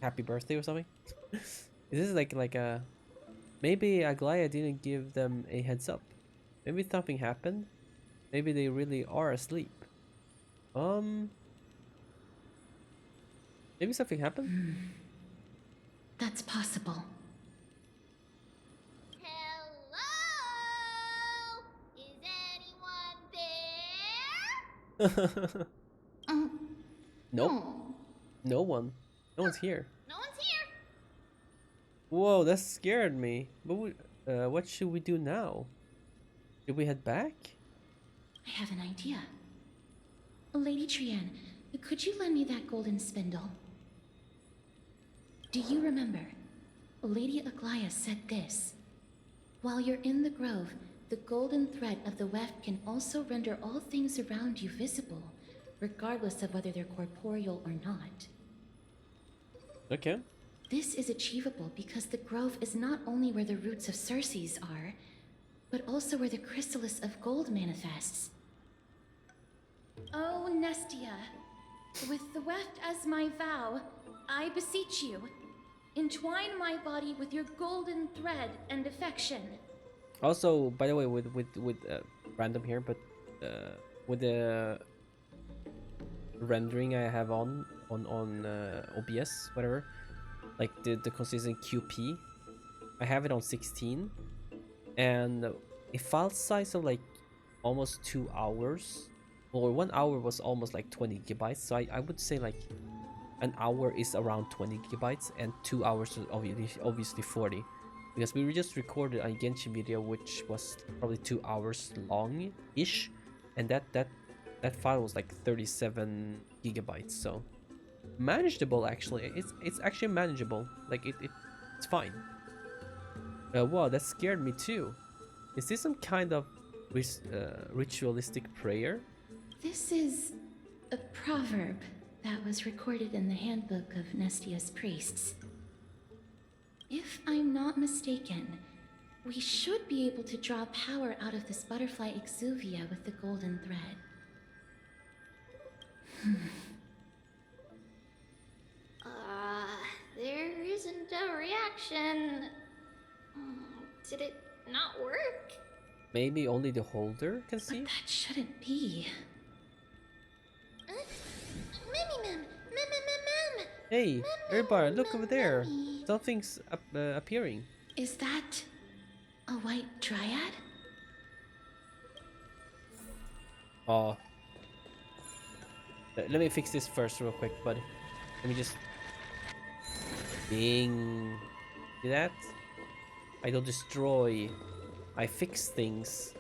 happy birthday or something? Is this like a maybe Aglaya didn't give them a heads up? Maybe something happened. Maybe they really are asleep. Maybe something happened. That's possible. Hello? Is anyone there? Nope. No one. No one's here. No one's here. Whoa, that scared me. But what should we do now? Should we head back? I have an idea. Lady Trianne, could you lend me that golden spindle? Do you remember? Lady Aglaya said this. While you're in the grove, the golden thread of the weft can also render all things around you visible, regardless of whether they're corporeal or not. Okay. This is achievable because the grove is not only where the roots of Circe's are, but also where the chrysalis of gold manifests. Oh, Nestia, with the weft as my vow, I beseech you, entwine my body with your golden thread and affection. Also, by the way, with random here, but with the rendering I have on OBS, whatever, like the consistent QP, I have it on 16, and a file size of like almost 2 hours, or 1 hour was almost like 20 gigabytes. So I would say like an hour is around 20 gigabytes and 2 hours is obviously 40, because we just recorded a Genshin video which was probably 2 hours long ish, and that file was like 37 gigabytes. So manageable, actually. It's actually manageable. Like it's fine. Wow, that scared me too. Is this some kind of ritualistic prayer? This is a proverb that was recorded in the handbook of Nestia's priests. If I'm not mistaken, we should be able to draw power out of this butterfly exuvia with the golden thread. There isn't a reaction. Did it not work? Maybe only the holder can see? But that shouldn't be. Mem. Hey, everybody, look over there. Something's appearing. Is that a white dryad? Oh. Let me fix this first real quick, buddy. Let me just... Bing. See that? I don't destroy. I fix things.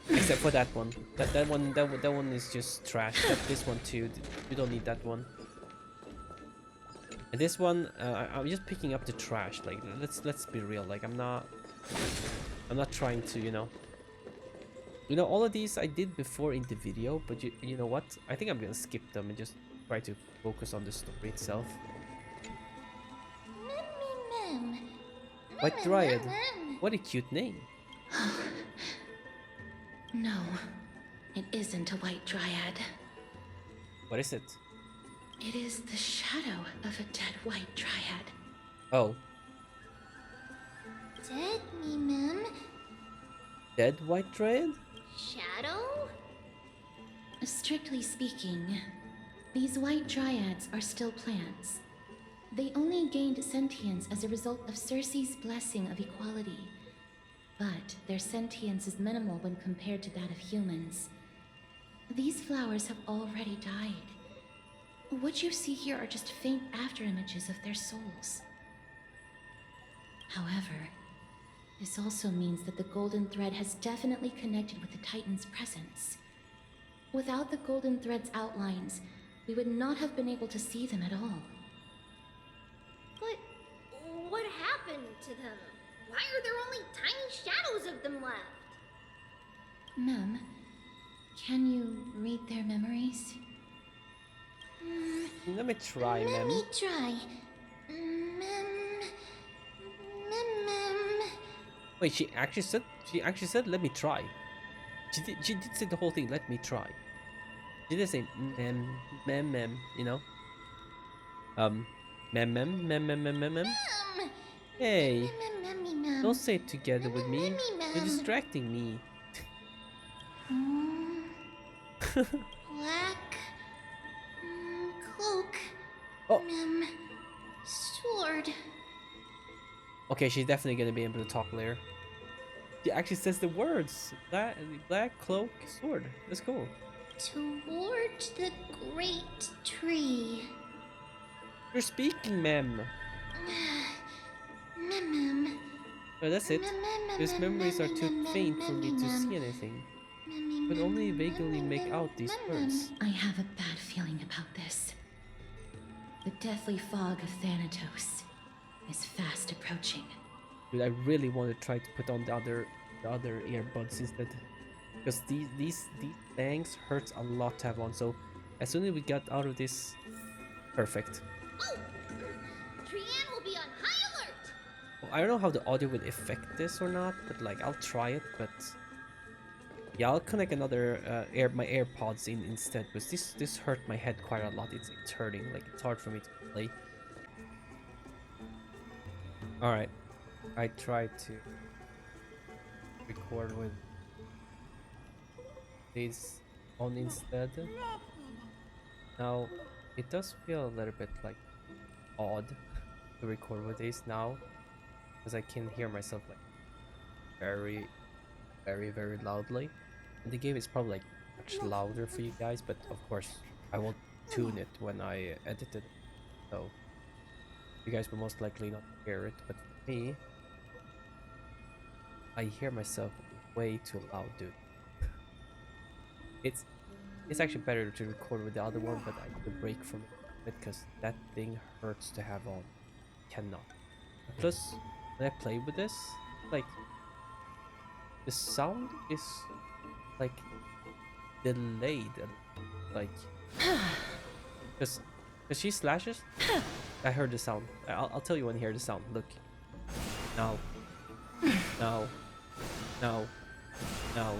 Except for that one. That one is just trash. This one too. You don't need that one. And this one, I'm just picking up the trash. Like, let's be real. Like, I'm not trying to, you know, all of these I did before in the video, but you know what? I think I'm gonna skip them and just try to focus on the story itself. Mem. White Dryad. What a cute name. No, it isn't a white dryad. What is it? It is the shadow of a dead white dryad. Oh, Dead me, Mem. dead White Dryad? Shadow? Strictly speaking, these white dryads are still plants. They only gained sentience as a result of Circe's blessing of equality. But their sentience is minimal when compared to that of humans. These flowers have already died. What you see here are just faint afterimages of their souls. However, this also means that the golden thread has definitely connected with the Titan's presence. Without the golden thread's outlines, we would not have been able to see them at all. But what happened to them? Why are there only tiny shadows of them left? Mem, can you read their memories? Let me try, Let ma'am. me try. Mem. Wait, she actually said let me try. She did say the whole thing, let me try. She did say mem, you know? Mem. Hey, don't say it together with me. You're distracting me. Black cloak. Oh. Sword. Okay, she's definitely gonna be able to talk later. She actually says the words. Black cloak, sword. That's cool. Towards the great tree. You're speaking, ma'am. Mem. Well, that's it. These memories are too faint for me to see anything. But only vaguely make out these words. I have a bad feeling about this. The deathly fog of Thanatos is fast approaching. Dude, I really want to try to put on the other earbuds instead, because these things hurts a lot to have on. So as soon as we get out of this, perfect. Oh! Trianne will be on high alert! Well, I don't know how the audio will affect this or not, but like I'll try it. But yeah, I'll connect another my AirPods in instead, because this hurt my head quite a lot. It's hurting. Like, it's hard for me to play. All right, I tried to record with these on instead. Now it does feel a little bit like odd to record with these now, because I can hear myself like very, very loudly. And the game is probably like much louder for you guys, but of course I won't tune it when I edit it, so you guys will most likely not hear it. But for me, I hear myself way too loud, dude. It's actually better to record with the other one, but I need a break from it because that thing hurts to have on. Cannot. Plus, when I play with this, like the sound is like delayed, and like because she slashes. I heard the sound. I'll tell you when you hear the sound. Look, now, now, now, now.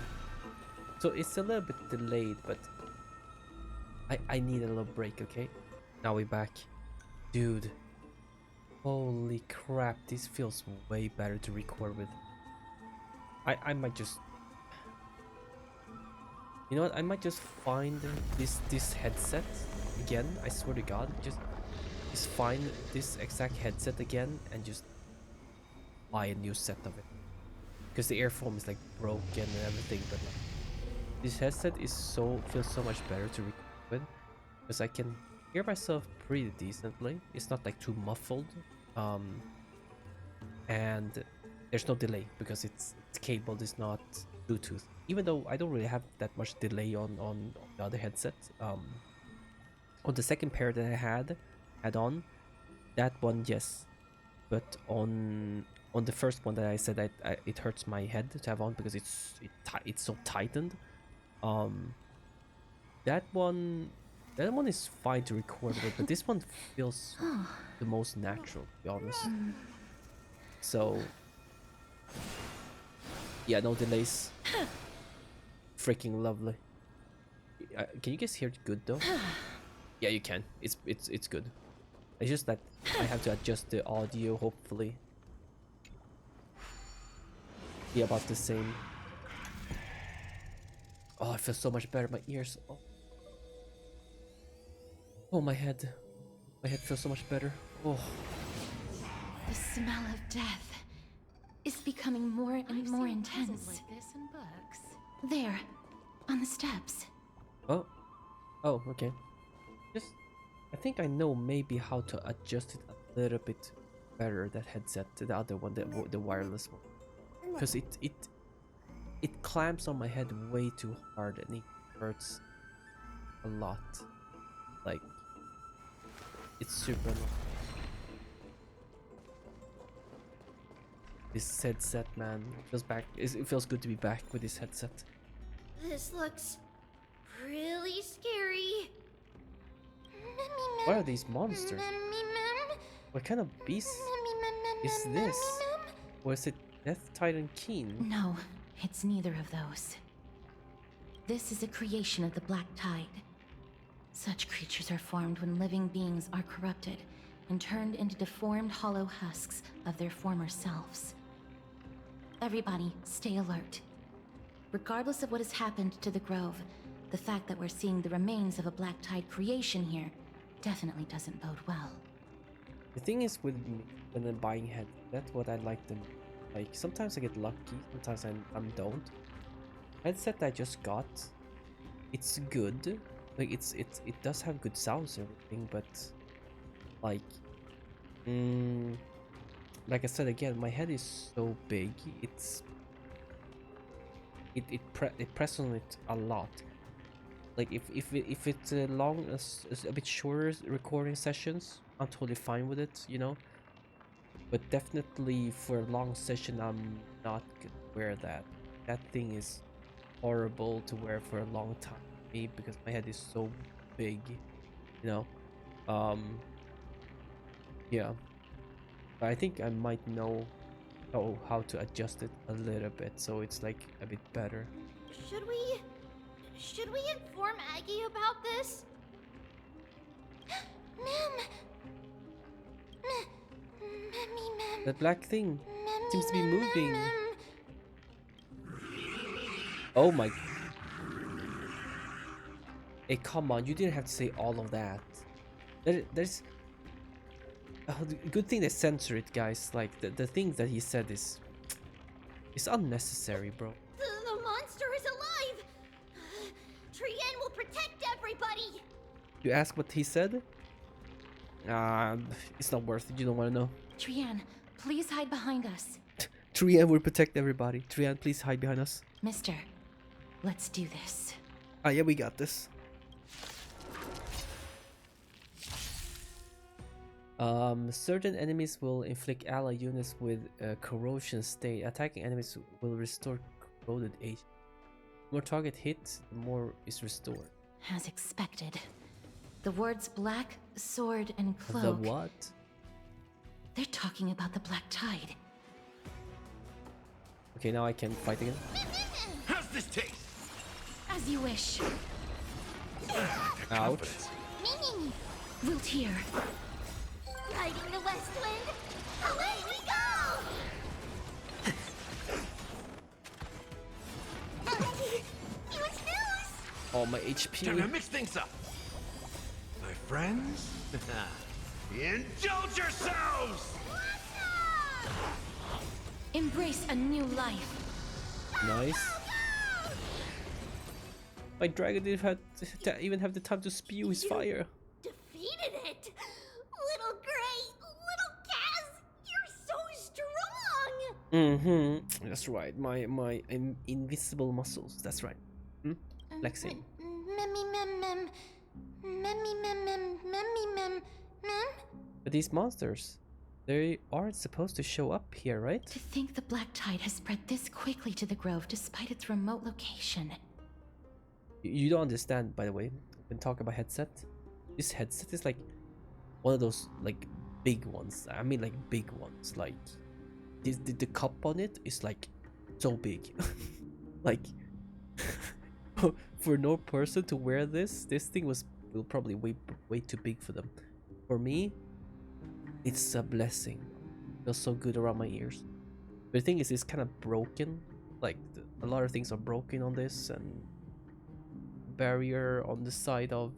So it's a little bit delayed, but I need a little break, okay? Now we're back. Dude. Holy crap, this feels way better to record with. I might just... You know what, I might just find this headset again, I swear to god. Just find this exact headset again and just buy a new set of it. Because the earphone is like broken and everything, but like, this headset feels so much better to record with, because I can hear myself pretty decently. It's not like too muffled, and there's no delay because it's cabled. It's not Bluetooth. Even though I don't really have that much delay on the other headset. On the second pair that I had on, that one yes, but on the first one that I said it hurts my head to have on because it's so tightened. That one is fine to record with, but this one feels the most natural, to be honest. So yeah, no delays. Freaking lovely. Can you guys hear it good though? Yeah, you can. It's good. It's just that I have to adjust the audio. Hopefully, be about the same. Oh, I feel so much better. My ears. Oh, my head. My head feels so much better. Oh. The smell of death is becoming more and more intense. Like this in books. There, on the steps. Oh. Oh, okay. I think I know maybe how to adjust it a little bit better, that headset, the other one, the wireless one. Because it clamps on my head way too hard and it hurts a lot. Like, it's super annoying. This headset, man, it feels good to be back with this headset. This looks really scary. What are these monsters? What kind of beast is this? Or is it Death Titan Keen? No, it's neither of those. This is a creation of the Black Tide. Such creatures are formed when living beings are corrupted and turned into deformed hollow husks of their former selves. Everybody, stay alert. Regardless of what has happened to the Grove, the fact that we're seeing the remains of a Black Tide creation here definitely doesn't bode well. The thing is with me, when I'm buying head, that's what I like them. Like, sometimes I get lucky, sometimes I don't. Headset I just got, it's good. Like, it does have good sounds and everything, but like, like I said again, my head is so big. It presses on it a lot. Like, if it's a a bit shorter recording sessions, I'm totally fine with it, you know. But definitely for a long session, I'm not gonna wear that. That thing is horrible to wear for a long time for me because my head is so big, you know. Yeah. But I think I might know how to adjust it a little bit so it's like a bit better. Should we inform Aggie about this? Ma'am. That black thing seems to be moving. Oh my. Hey, come on, you didn't have to say all of that. There's good thing they censor it, guys. Like, the things that he said is It's unnecessary, bro. The monster is alive! Trien will protect everybody! You ask what he said? It's not worth it. You don't want to know. Trien, please hide behind us. Trian will protect everybody. Trian, please hide behind us. Mister, let's do this. Ah, yeah, we got this. Certain enemies will inflict ally units with a corrosion state. Attacking enemies will restore corroded age. The more target hits, the more is restored. As expected. The words black, sword, and cloak. The what? They're talking about the Black Tide. Okay, now I can fight again. How's this taste? As you wish. Ouch. Wilt here. Riding the west wind, away we go! Huge news! Oh, my HP. Time to mix things up. My friends, indulge yourselves! Embrace a new life. Nice. My dragon didn't even have the time to spew his fire. Defeated it! Little Gray, little Kaz, you're so strong! That's right. My invisible muscles. That's right. Flexing. But these monsters, they aren't supposed to show up here, right? To think the Black Tide has spread this quickly to the Grove despite its remote location. You don't understand, by the way, when talking about headset. This headset is like one of those like big ones. I mean like big ones. Like the cup on it is like so big. Like for no person to wear this thing will probably way too big for them. For me, it's a blessing. It feels so good around my ears. But the thing is, it's kind of broken. Like a lot of things are broken on this, and barrier on the side of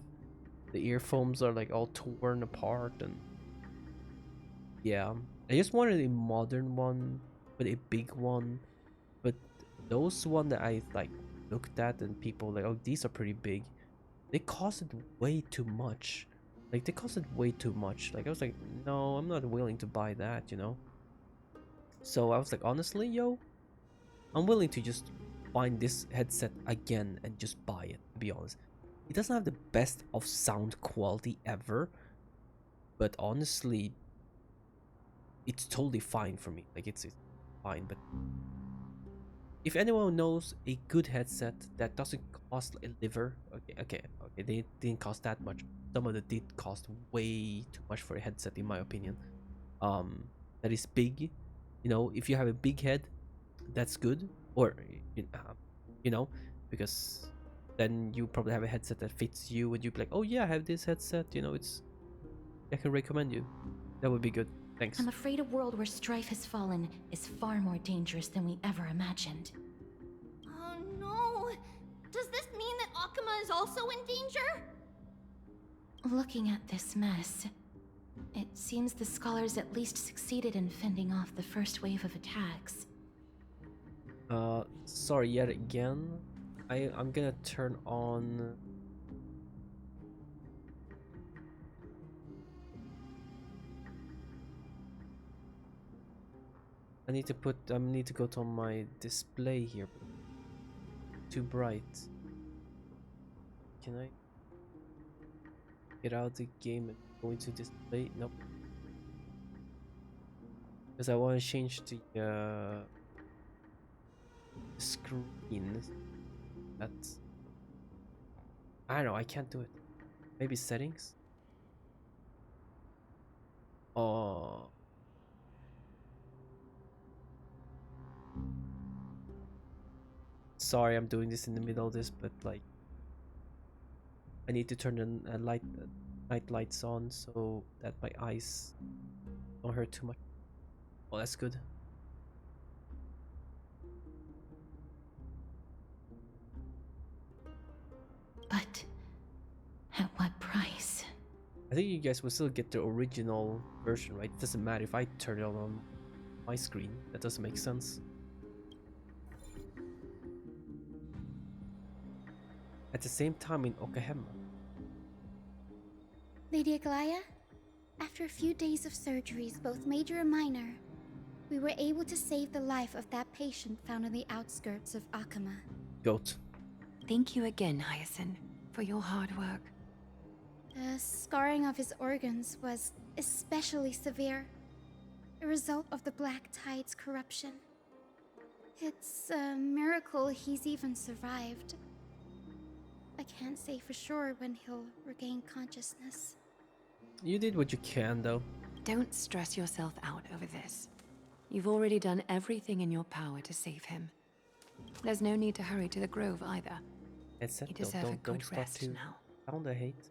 the earphones are like all torn apart, and yeah, I just wanted a modern one with a big one. But those one that I like looked at and people like, oh, these are pretty big, they costed way too much. Like they costed way too much. Like I was like, no, I'm not willing to buy that, you know. So I was like, honestly, yo, I'm willing to just find this headset again and just buy it, to be honest. It doesn't have the best of sound quality ever, but honestly, it's totally fine for me. Like it's fine. But if anyone knows a good headset that doesn't cost a liver, okay, they didn't cost that much. Some of them did cost way too much for a headset, in my opinion. That is big. You know, if you have a big head, that's good. Or you know, because then you probably have a headset that fits you, and you'd be like, oh yeah, I have this headset. You know, I can recommend you. That would be good. Thanks. I'm afraid a world where strife has fallen is far more dangerous than we ever imagined. Oh no! Does this mean that Akuma is also in danger? Looking at this mess, it seems the scholars at least succeeded in fending off the first wave of attacks. Sorry yet again. I'm gonna turn on I need to go to my display here. Too bright. Can I get out of the game and go into display? Nope. Because I want to change the screen. That's, I don't know, I can't do it. Maybe settings? Oh. Sorry, I'm doing this in the middle of this, but like I need to turn the night lights on so that my eyes don't hurt too much. Oh, that's good. But at what price? I think you guys will still get the original version, right? It doesn't matter if I turn it on my screen. That doesn't make sense. at the same time in Okahama. Lady Aglaya, after a few days of surgeries, both major and minor, we were able to save the life of that patient found on the outskirts of Akama. Goat. Thank you again, Hyacinth, for your hard work. The scarring of his organs was especially severe, a result of the Black Tide's corruption. It's a miracle he's even survived. I can't say for sure when he'll regain consciousness. You did what you can, though. Don't stress yourself out over this. You've already done everything in your power to save him. There's no need to hurry to the Grove either. It's You deserve a good rest now. Sound I hate.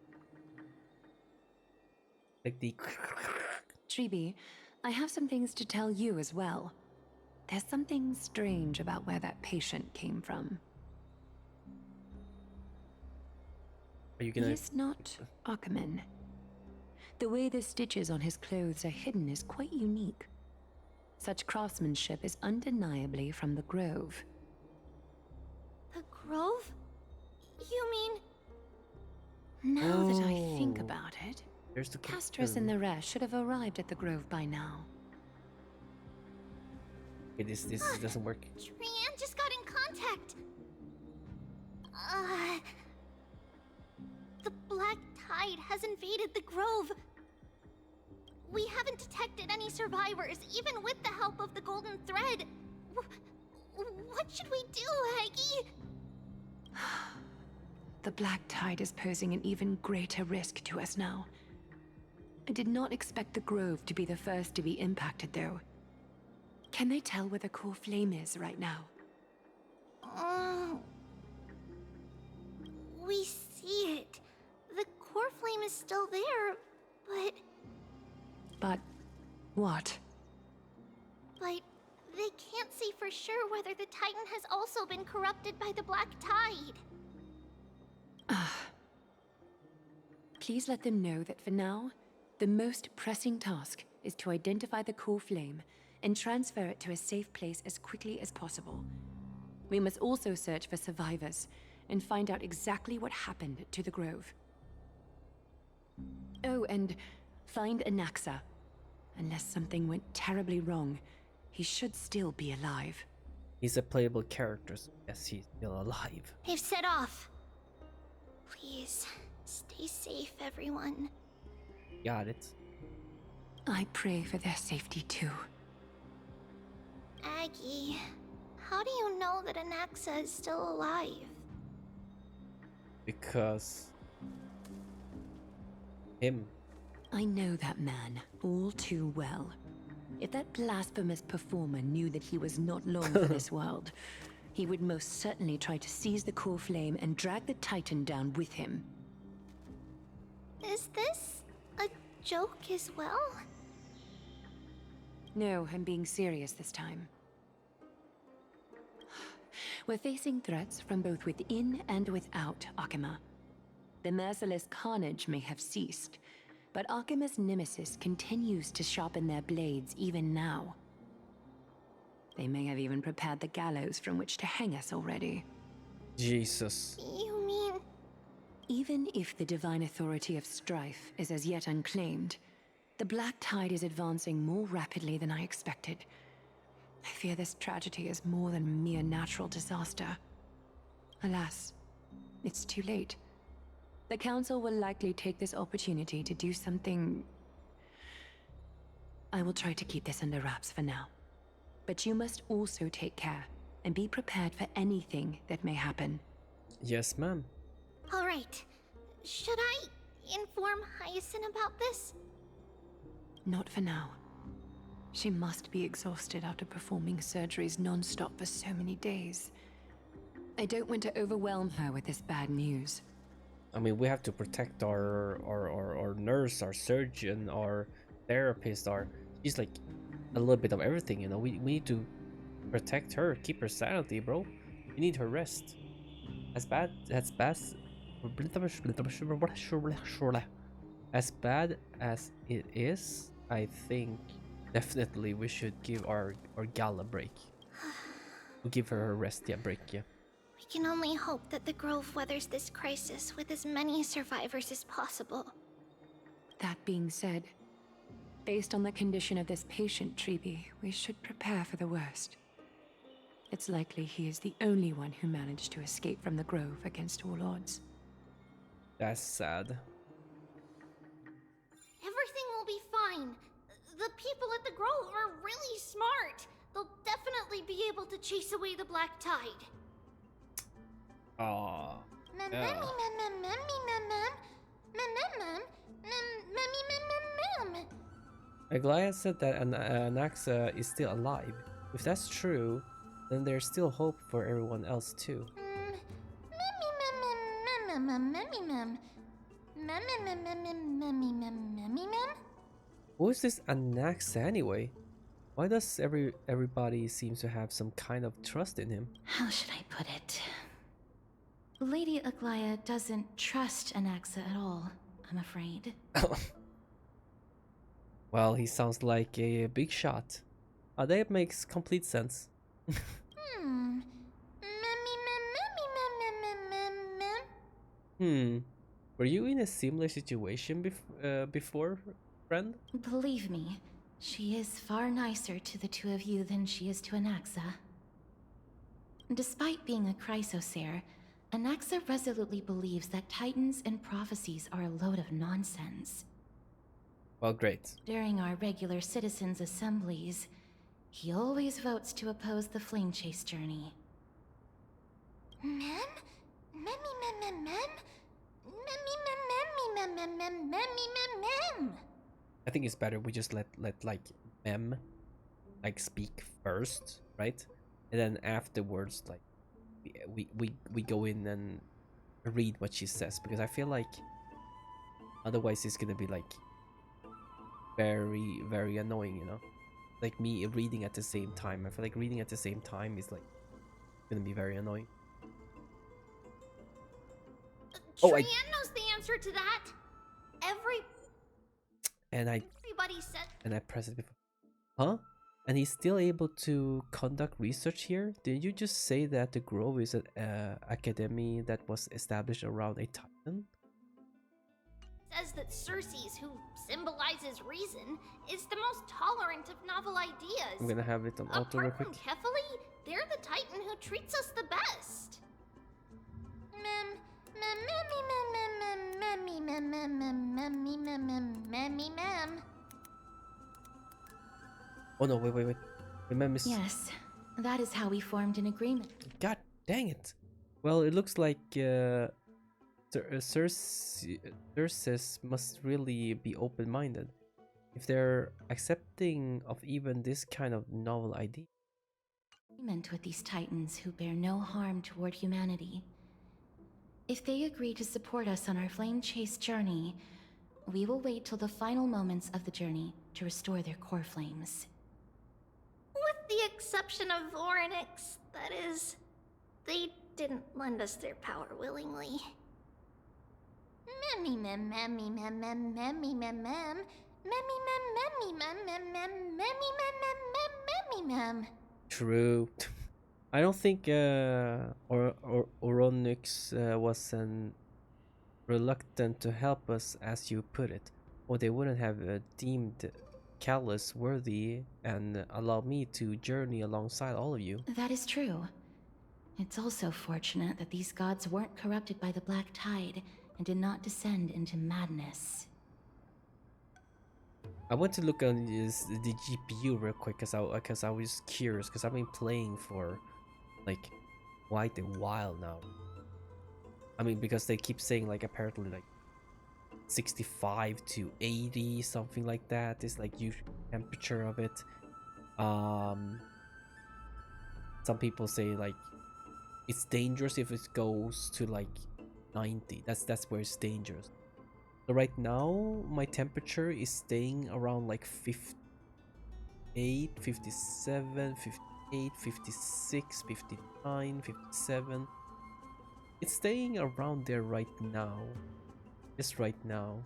Like the. Tribi, I have some things to tell you as well. There's something strange about where that patient came from. Are you gonna? He's not Akaman. The way the stitches on his clothes are hidden is quite unique. Such craftsmanship is undeniably from the Grove. The Grove? You mean... Now that I think Oh. about it, There's the Castris and the rest should have arrived at the Grove by now. Okay, this doesn't work. Trian just got in contact. The Black Tide has invaded the Grove. We haven't detected any survivors, even with the help of the Golden Thread. What should we do, Aggie? The Black Tide is posing an even greater risk to us now. I did not expect the Grove to be the first to be impacted, though. Can they tell where the core flame is right now? We see it. The core flame is still there, but But what? they can't say for sure whether the Titan has also been corrupted by the Black Tide. Please let them know that for now, the most pressing task is to identify the core flame and transfer it to a safe place as quickly as possible. We must also search for survivors and find out exactly what happened to the Grove. Oh, and find Anaxa. Unless something went terribly wrong, he should still be alive. He's a playable character, so yes, he's still alive. They've set off. Please, stay safe, everyone. Got it. I pray for their safety too. Aggie, how do you know that Anaxa is still alive? Because him. I know that man all too well. If that blasphemous performer knew that he was not long for this world, he would most certainly try to seize the core flame and drag the Titan down with him. Is this a joke as well? No, I'm being serious this time. We're facing threats from both within and without Akama. The merciless carnage may have ceased, but Akima's nemesis continues to sharpen their blades even now. They may have even prepared the gallows from which to hang us already. Jesus. You mean... Even if the divine authority of strife is as yet unclaimed, the Black Tide is advancing more rapidly than I expected. I fear this tragedy is more than a mere natural disaster. Alas, it's too late. The Council will likely take this opportunity to do something... I will try to keep this under wraps for now. But you must also take care and be prepared for anything that may happen. Yes, ma'am. All right. Should I inform Hyacinth about this? Not for now. She must be exhausted after performing surgeries non-stop for so many days. I don't want to overwhelm her with this bad news. I mean, we have to protect our nurse, our surgeon, our therapist, she's like a little bit of everything, you know. We need to protect her, keep her sanity, bro. We need her rest. As bad as it is, I think definitely we should give our gal a break. We'll give her a rest, break, yeah. We can only hope that the Grove weathers this crisis with as many survivors as possible. That being said, based on the condition of this patient, Treeby, we should prepare for the worst. It's likely he is the only one who managed to escape from the Grove against all odds. That's sad. Everything will be fine. The people at the Grove are really smart. They'll definitely be able to chase away the black tide. Aww. Aglaya said that Anaxa is still alive. If that's true, then there's still hope for everyone else too. Who is this Anaxa anyway? Why does everybody seems to have some kind of trust in him? How should I put it? Lady Aglaya doesn't trust Anaxa at all, I'm afraid. Well, he sounds like a big shot. That makes complete sense. Were you in a similar situation before, friend? Believe me, she is far nicer to the two of you than she is to Anaxa. Despite being a chrysosaur, Anaxa resolutely believes that titans and prophecies are a load of nonsense. Well, great. During our regular citizens' assemblies, he always votes to oppose the flame chase journey. I think it's better we just let like Mem like speak first, right? And then afterwards, like we go in and read what she says, because I feel like otherwise it's gonna be like very annoying, you know? Like me reading at the same time. I feel like reading at the same time is like gonna be very annoying. Trian knows the answer to that. Everybody said. And I pressed it before. Huh? And he's still able to conduct research here? Did you just say that the Grove is an academy that was established around a titan? Says that Circes, who symbolizes reason, is the most tolerant of novel ideas. I'm gonna have it on auto real quick. Apart from Kefali, they're the titan who treats us the best. Oh no, wait. Remember? Yes, that is how we formed an agreement. God dang it. Well, it looks like Circes must really be open-minded if they're accepting of even this kind of novel idea. Agreement with these titans who bear no harm toward humanity. If they agree to support us on our flame chase journey, we will wait till the final moments of the journey to restore their core flames. With the exception of Voronix, that is, they didn't lend us their power willingly. True. I don't think Oronix was reluctant to help us, as you put it, or they wouldn't have deemed Callus worthy and allowed me to journey alongside all of you. That is true. It's also fortunate that these gods weren't corrupted by the Black Tide and did not descend into madness. I want to look on the GPU real quick because I was curious, because I've been playing for like quite a while now. I mean, because they keep saying like apparently like 65 to 80, something like that is like usual temperature of it. Some people say like it's dangerous if it goes to like 90. That's where it's dangerous. So right now my temperature is staying around like 58, 57, 58, 56, 59, 57. It's staying around there right now. Just right now.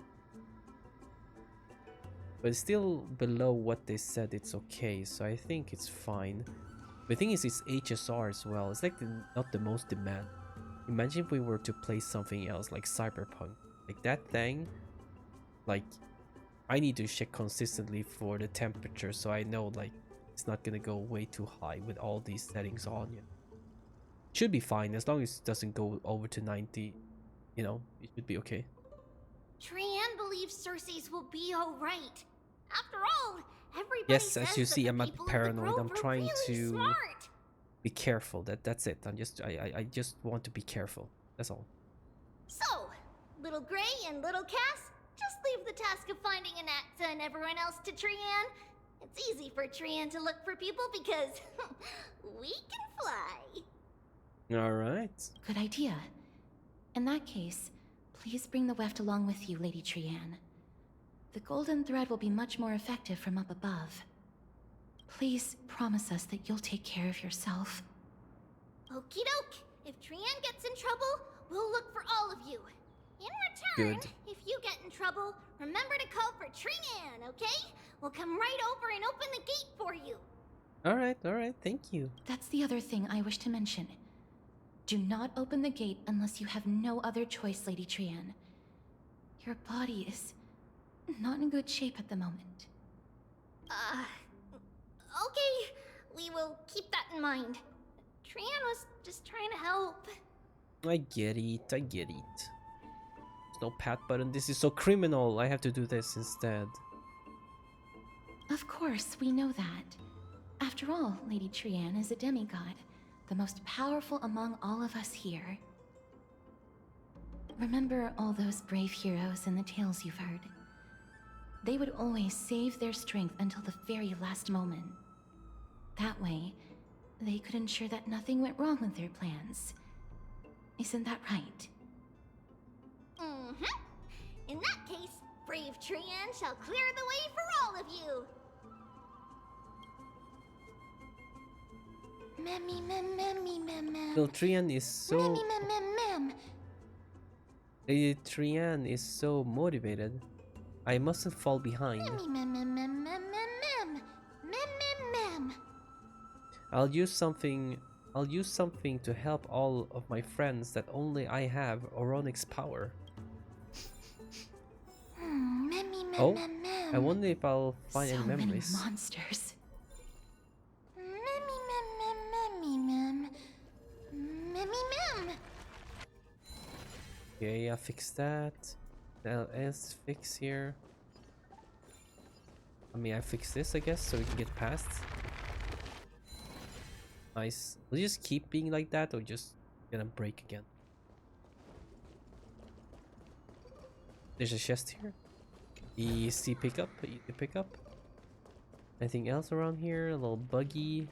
But it's still below what they said it's okay, so I think it's fine. The thing is, it's HSR as well. It's like not the most demand. Imagine if we were to play something else like Cyberpunk. Like that thing, like I need to check consistently for the temperature so I know like it's not gonna go way too high with all these settings on. You know? Should be fine as long as it doesn't go over to 90. You know, it should be okay. Trian believes Cersei's will be alright. After all, everybody Yes, says as you that see, the I'm not people of the paranoid. Grove I'm are trying really to smart. be careful. That's it. I just want to be careful. That's all. So, Little Gray and Little Cass, just leave the task of finding Anaxa and everyone else to Trian. It's easy for Trian to look for people because we can fly. All right. Good idea. In that case, please bring the weft along with you, Lady Trian. The golden thread will be much more effective from up above. Please promise us that you'll take care of yourself. Okie doke. If Trian gets in trouble, we'll look for all of you. In return, Good. if you get in trouble, remember to call for Trian, okay? We'll come right over and open the gate for you. All right. Thank you. That's the other thing I wish to mention. Do not open the gate unless you have no other choice, Lady Trian. Your body is not in good shape at the moment. Okay. We will keep that in mind. Trian was just trying to help. I get it. There's no pat button. This is so criminal. I have to do this instead. Of course, we know that. After all, Lady Trian is a demigod, the most powerful among all of us here. Remember all those brave heroes and the tales you've heard. They would always save their strength until the very last moment. That way, they could ensure that nothing went wrong with their plans. Isn't that right? Mm-hmm. In that case, brave Trian shall clear the way for all of you. Well, Trian is so... Lady Trian is so motivated. I mustn't fall behind. I'll use something to help all of my friends that only I have Oronic's power. Oh, I wonder if I'll find So any many memories. monsters. Okay, I fixed that. Now else fix here. I mean, I fixed this, I guess, so we can get past. Nice. Will you just keep being like that, or just gonna break again? There's a chest here. Easy pickup. Easy pickup. Anything else around here? A little buggy.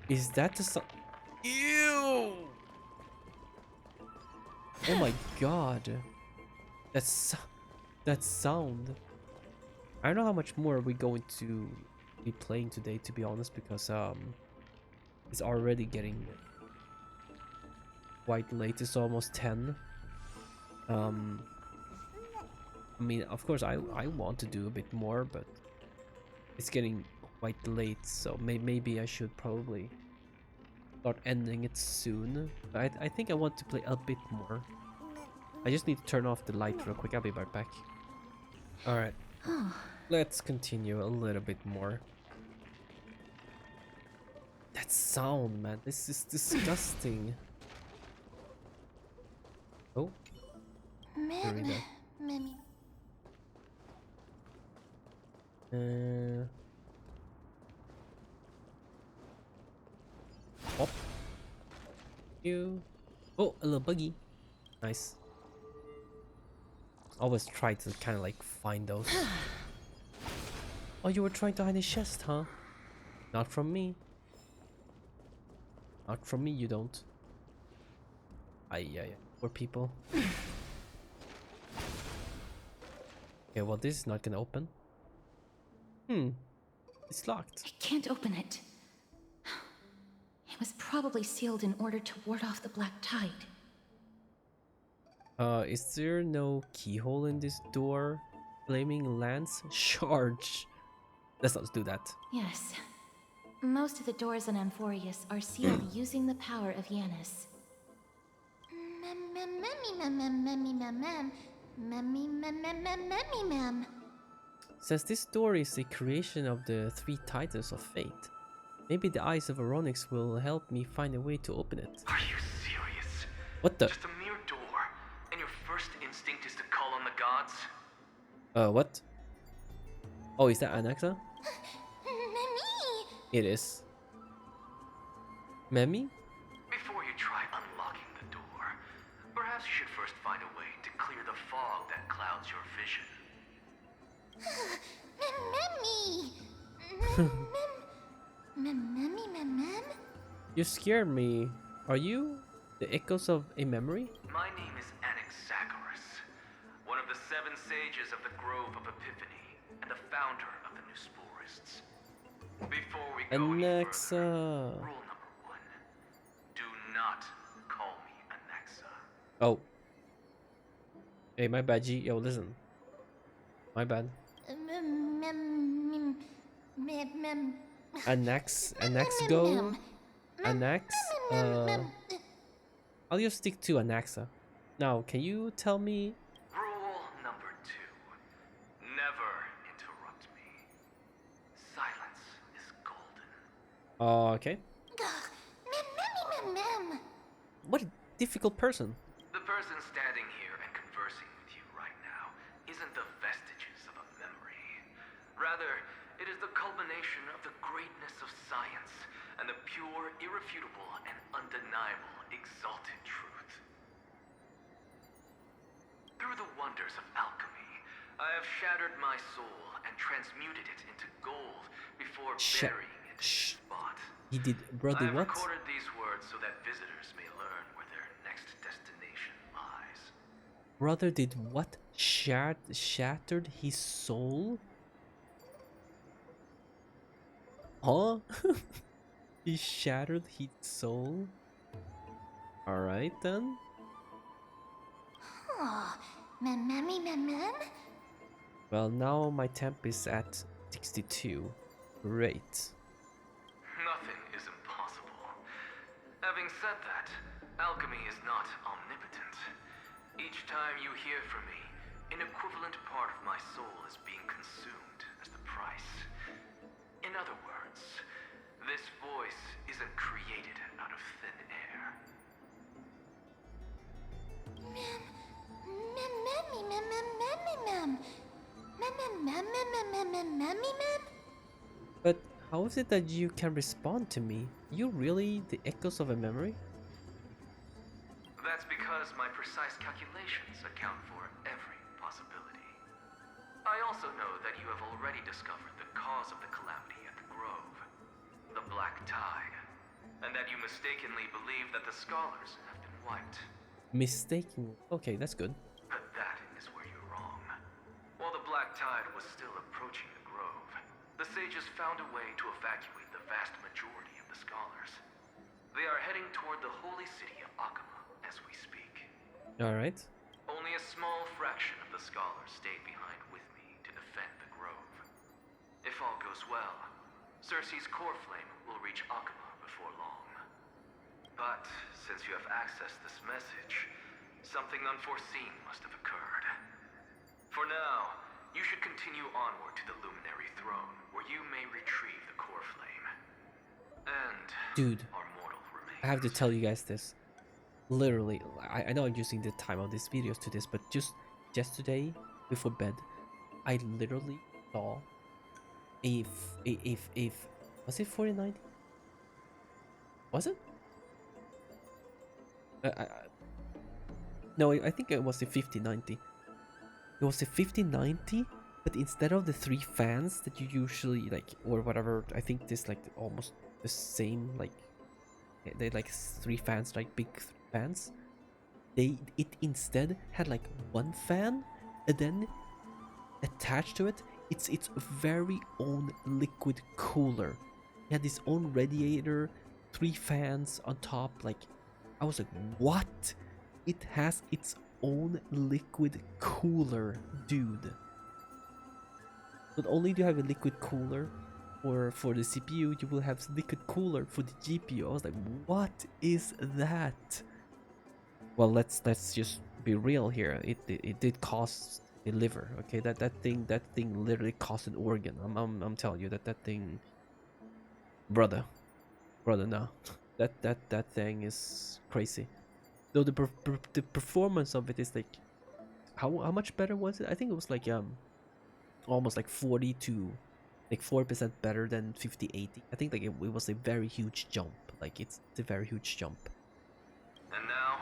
Is that the sound? Ew! Oh my god. That sound. I don't know how much more we're going to be playing today, to be honest, because it's already getting quite late. It's almost 10. I mean, of course I want to do a bit more, but it's getting quite late, so maybe I should probably start ending it soon. I think I want to play a bit more. I just need to turn off the light real quick. I'll be right back. Alright. Let's continue a little bit more. That sound, man. This is disgusting. Oh. There we go. Hop. You. Oh, a little buggy. Nice. Always try to kind of like find those. Oh, you were trying to hide a chest, huh? Not from me. Not from me, you don't. Ay. Poor people. Okay, well, this is not gonna open. It's locked. I can't open it. It was probably sealed in order to ward off the black tide. Is there no keyhole in this door? Flaming Lance Charge. Let's not do that. Yes. Most of the doors in Amphorius are sealed using the power of Yanis. Since this story is a creation of the three titans of fate, maybe the eyes of Aronix will help me find a way to open it. Are you serious? What the? Just a mere door, and your first instinct is to call on the gods? What? Oh, is that Anaxa? It is. Memi? Before you try unlocking the door, perhaps you should first find a way to clear the fog that clouds your vision. You scared me. Are you the echoes of a memory? My name is Anaxagoras, one of the 7 sages of the Grove of Epiphany, and the founder of the New Sporists. Before we go any Anaxa. further, rule number 1. Do not call me Anaxa. Oh. Hey, my bad, G. Yo, listen. My bad. Anaxgo? Anax? I'll just stick to Anaxa. Now, can you tell me? Rule number 2. Never interrupt me. Silence is golden. Okay. What a difficult person. The person standing here and conversing with you right now isn't the vestiges of a memory. Rather, it is the culmination of the greatness of science and the pure, irrefutable, and undeniable exalted truth. Through the wonders of alchemy, I have shattered my soul and transmuted it into gold before burying it in its spot. He did, brother, I have what? recorded these words so that visitors may learn where their next destination lies. Brother did what? Shattered his soul? Huh? He shattered his soul? Alright then. Well, now my temp is at 62. Great. Nothing is impossible. Having said that, alchemy is not omnipotent. Each time you hear from me, an equivalent part of my soul is being consumed as the price. In other words, this voice isn't created out of thin air. But how is it that you can respond to me? You really the echoes of a memory? That's because my precise calculations account for every possibility. I also know that you have already discovered the cause of the calamity at the Grove, the Black Tide, and that you mistakenly believe that the scholars have been wiped. Mistaken. Okay, that's good. But that is where you're wrong. While the Black Tide was still approaching the Grove, the sages found a way to evacuate the vast majority of the scholars. They are heading toward the holy city of Akama as we speak. Alright. Only a small fraction of the scholars stayed behind with me to defend the Grove. If all goes well, Cersei's core flame will reach Akama before long. But since you have accessed this message, something unforeseen must have occurred. For now, you should continue onward to the Luminary Throne, where you may retrieve the core flame. And Dude, our mortal remains. I have to tell you guys this. Literally, I know I'm using the time of these videos to this, but just yesterday before bed, I literally saw a was it 4090? Was it? No, I think it was a 5090. It was a 5090, but instead of the 3 fans that you usually like, or whatever, I think this like almost the same, like they like 3 fans, like big fans. It instead had like 1 fan, and then attached to it, it's its very own liquid cooler. It had its own radiator, 3 fans on top. Like, I was like, what? It has its own liquid cooler, dude. Not only do you have a liquid cooler for the CPU, you will have liquid cooler for the GPU. I was like, what is that? Well, let's just be real here. It did cost the liver. Okay, that thing literally cost an organ. I'm telling you that thing, brother, no, that thing is crazy. Though the performance of it is like, how much better was it? I think it was like almost like 40 to like 4% better than 5080. I think like it was a very huge jump. Like it's a very huge jump. And now,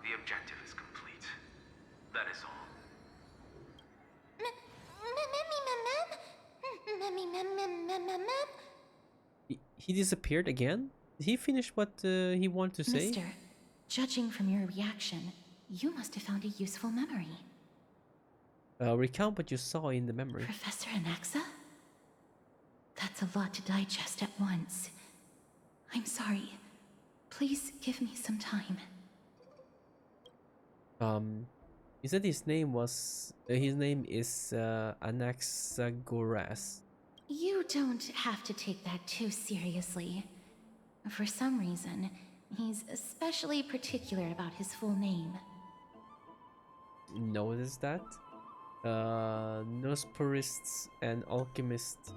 the objective is complete. That is all. He disappeared again? Did he finish what he wanted to say? Mister, judging from your reaction, you must have found a useful memory. Recount what you saw in the memory. Professor Anaxa? That's a lot to digest at once. I'm sorry. Please give me some time. He said his name was his name is Anaxagoras. You don't have to take that too seriously. For some reason, he's especially particular about his full name. Notice that? Nosporists and alchemists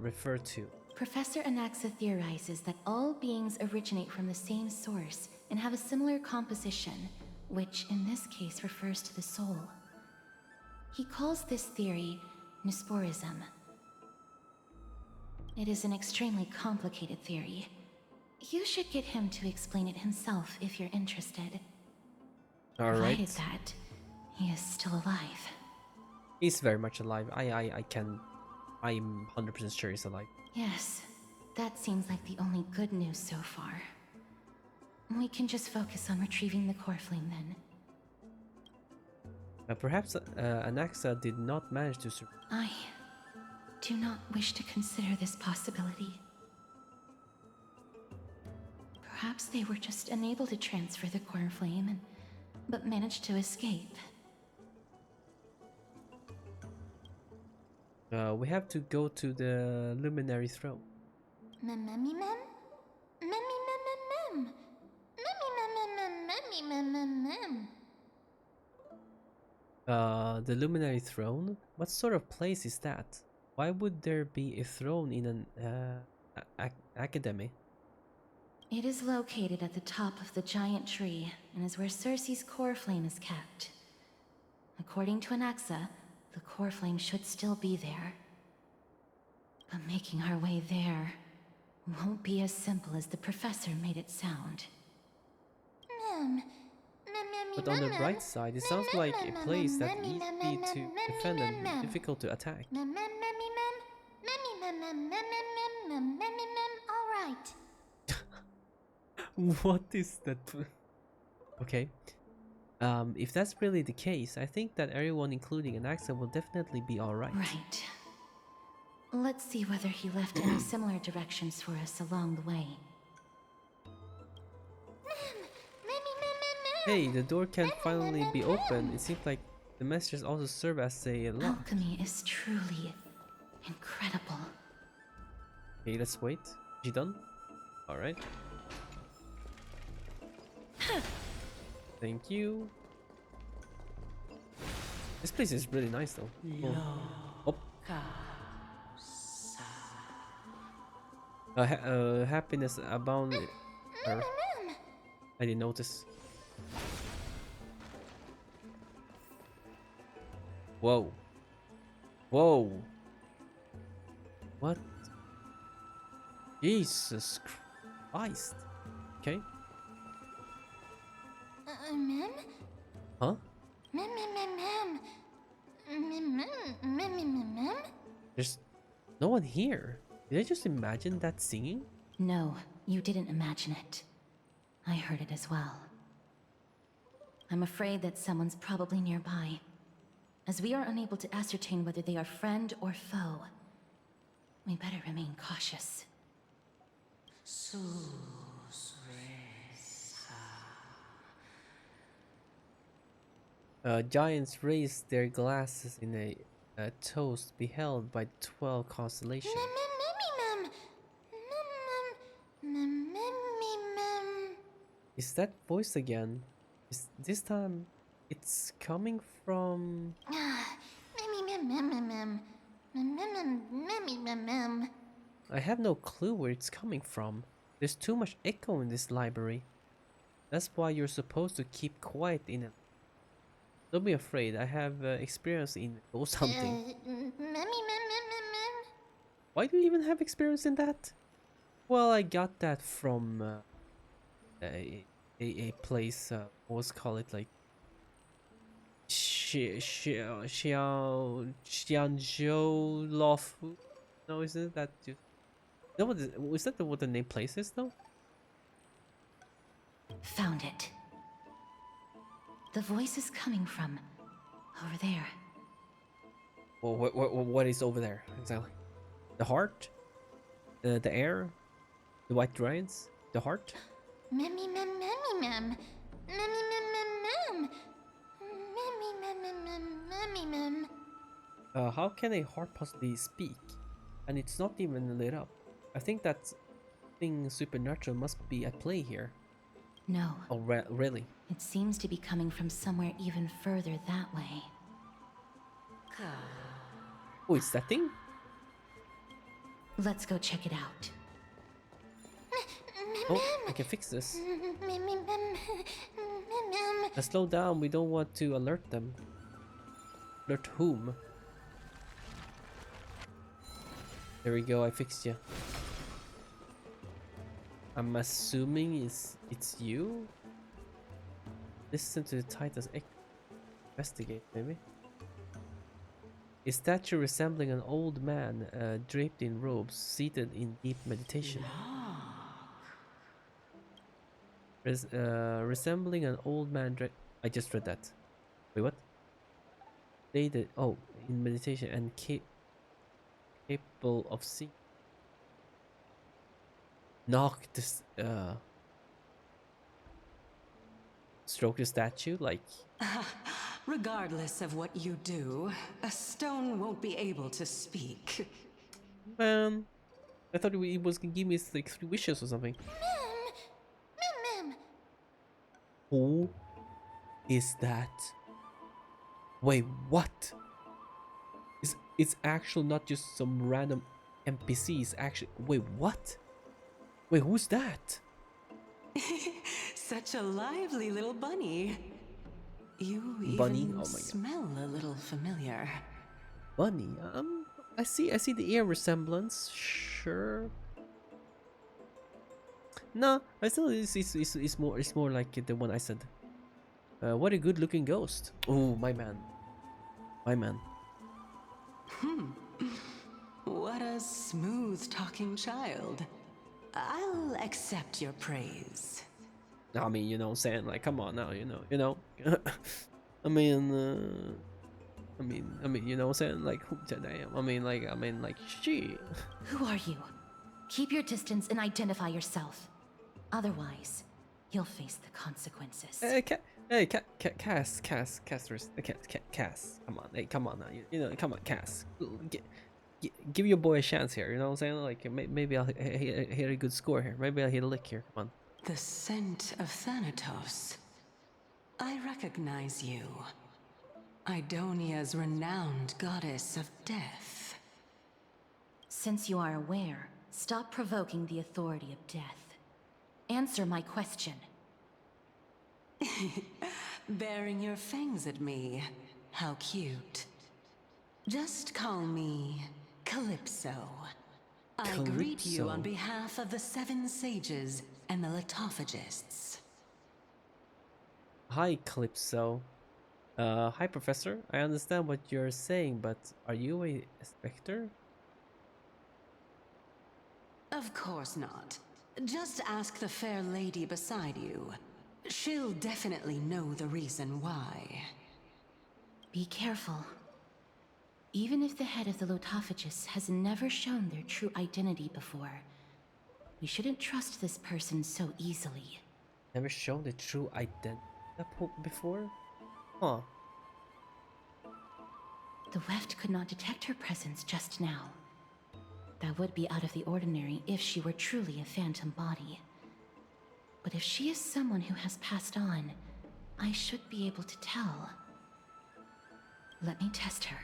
refer to. Professor Anaxa theorizes that all beings originate from the same source and have a similar composition, which in this case refers to the soul. He calls this theory Nosporism. It is an extremely complicated theory. You should get him to explain it himself if you're interested. Provided that he is still alive. He's very much alive. I'm 100% sure he's alive. Yes, that seems like the only good news so far. We can just focus on retrieving the core flame then. Perhaps Anaxa did not manage to survive. I do not wish to consider this possibility. Perhaps they were just unable to transfer the core flame, but managed to escape. We have to go to the luminary throne. The luminary throne? What sort of place is that? Why would there be a throne in an academy? It is located at the top of the giant tree and is where Circe's core flame is kept. According to Anaxa, the core flame should still be there. But making our way there won't be as simple as the professor made it sound. But on the bright side, it sounds like a place that easy to defend and difficult to attack. Alright. What is that? Okay. If that's really the case, I think that everyone, including Anaxa, will definitely be alright. Right. Let's see whether he left any similar directions for us along the way. Hey, the door can finally be open. It seems like the messages also serve as a lock. Alchemy is truly incredible. Okay, let's wait. Is she done? Alright. Thank you. This place is really nice though. Oh. Happiness abound. I didn't notice. Whoa. Whoa. What? Jesus Christ. Okay. Mem? Huh? Mem. There's no one here. Did I just imagine that singing? No, you didn't imagine it. I heard it as well. I'm afraid that someone's probably nearby. As we are unable to ascertain whether they are friend or foe, we better remain cautious. Giants raise their glasses in a A toast beheld by the 12 constellation. Is that voice again? Is this time it's coming from... I have no clue where it's coming from. There's too much echo in this library. That's why you're supposed to keep quiet in it. Don't be afraid, I have experience in ghost hunting. Why do you even have experience in that? Well, I got that from a place, what's call it, like Xianzhou Lawfu? No, isn't that just... No, was that what the name place is though? Found it. The voice is coming from over there. Well, what is over there exactly? The heart? The air? The white dragons? The heart? How can a heart possibly speak? And it's not even lit up. I think that thing supernatural must be at play here. No. Oh, really? It seems to be coming from somewhere even further that way. Oh, it's that thing? Let's go check it out. Oh, I can fix this. Slow down, we don't want to alert them. Alert whom? There we go, I fixed you. I'm assuming it's you? Listen to the Titan's investigate, maybe? A statue resembling an old man draped in robes, seated in deep meditation. Resembling an old man I just read that. Wait, what? Stated, oh, in meditation and capable of seeing. Knock this, stroke the statue, like... Regardless of what you do, a stone won't be able to speak. Man, I thought he was gonna give me like 3 wishes or something. Who is that? Wait, what? It's actually not just some random NPCs. Actually, wait, what? Wait, who's that? Such a lively little bunny. You Bunny? even Oh my god. smell a little familiar. Bunny? I see the ear resemblance. Sure. No, I still it's more like the one I said. What a good looking ghost. Oh, my man. My man. What a smooth talking child. I'll accept your praise. I mean, you know what I'm saying? Like, come on now, you know. I mean, you know what I'm saying? Like, damn. I mean, like, shit. Who are you? Keep your distance and identify yourself. Otherwise, you'll face the consequences. Cass. Come on, hey, come on now. You know, come on, Cass. Give your boy a chance here. You know what I'm saying? Like, maybe I'll hit a good score here. Maybe I'll hit a lick here. Come on. The scent of Thanatos. I recognize you. Idonia's renowned goddess of death. Since you are aware, stop provoking the authority of death. Answer my question. Baring your fangs at me. How cute. Just call me Calypso. I greet you on behalf of the 7 sages and the litophagists. Hi, Calypso. Hi, Professor. I understand what you're saying, but are you a specter? Of course not. Just ask the fair lady beside you. She'll definitely know the reason why. Be careful. Even if the head of the Lotophagus has never shown their true identity before, we shouldn't trust this person so easily. Never shown the true identity before? Huh. The weft could not detect her presence just now. That would be out of the ordinary if she were truly a phantom body. But if she is someone who has passed on, I should be able to tell. Let me test her.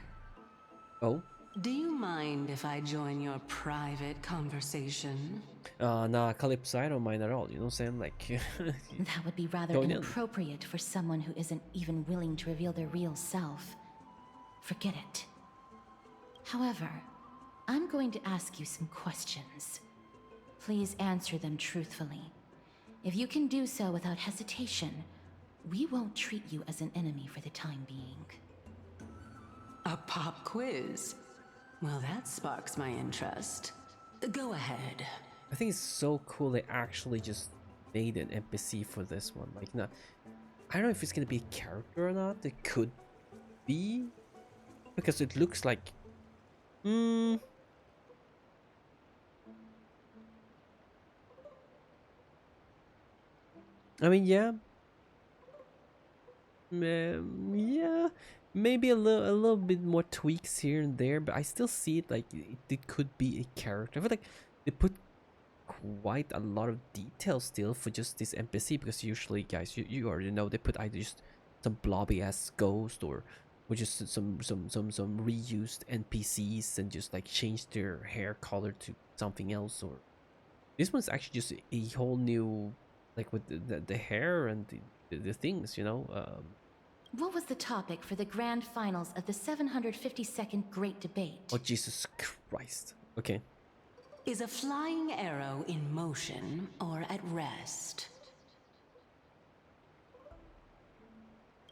Oh? Do you mind if I join your private conversation? Nah, Calypso, I don't mind at all. You know what I'm saying? Like, That would be rather Join in. inappropriate for someone who isn't even willing to reveal their real self. Forget it. However, I'm going to ask you some questions. Please answer them truthfully. If you can do so without hesitation, we won't treat you as an enemy for the time being. A pop quiz? Well, that sparks my interest. Go ahead. I think it's so cool they actually just made an NPC for this one. Like, not, I don't know if it's gonna be a character or not. It could be, because it looks like, I mean, yeah, yeah, maybe a little bit more tweaks here and there, but I still see it like it could be a character. I feel like they put quite a lot of detail still for just this NPC, because usually, guys, you already know they put either just some blobby ass ghost or just some reused NPCs and just like change their hair color to something else. Or this one's actually just a whole new, like with the hair and the things, you know. What was the topic for the grand finals of the 752nd Great Debate? Oh, Jesus Christ. Okay. Is a flying arrow in motion or at rest?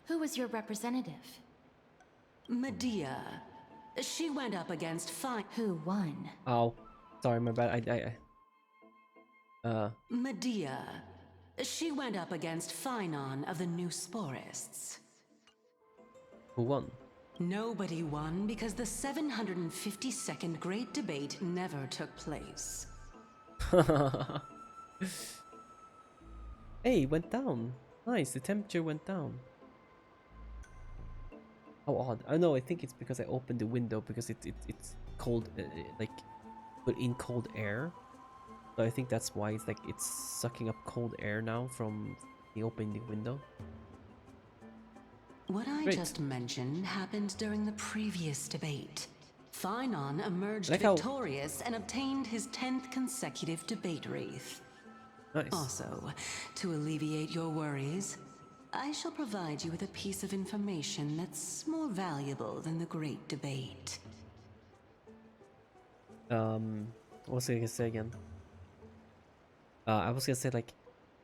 Who was your representative? Medea. She went up against Who won? Oh, sorry, my bad. Medea. She went up against Phynon of the New Sporists. Who won? Nobody won because the 752nd Great Debate never took place. Hey, it went down. Nice, the temperature went down. How odd. I know, I think it's because I opened the window because it's cold, like put in cold air. So I think that's why it's like it's sucking up cold air now from the opening the window. What I Great. just mentioned happened during the previous debate. Phynon emerged Like how- victorious and obtained his 10th consecutive debate wreath. Nice. Also, to alleviate your worries, I shall provide you with a piece of information that's more valuable than the great debate. What was I gonna say again? I was gonna say, like,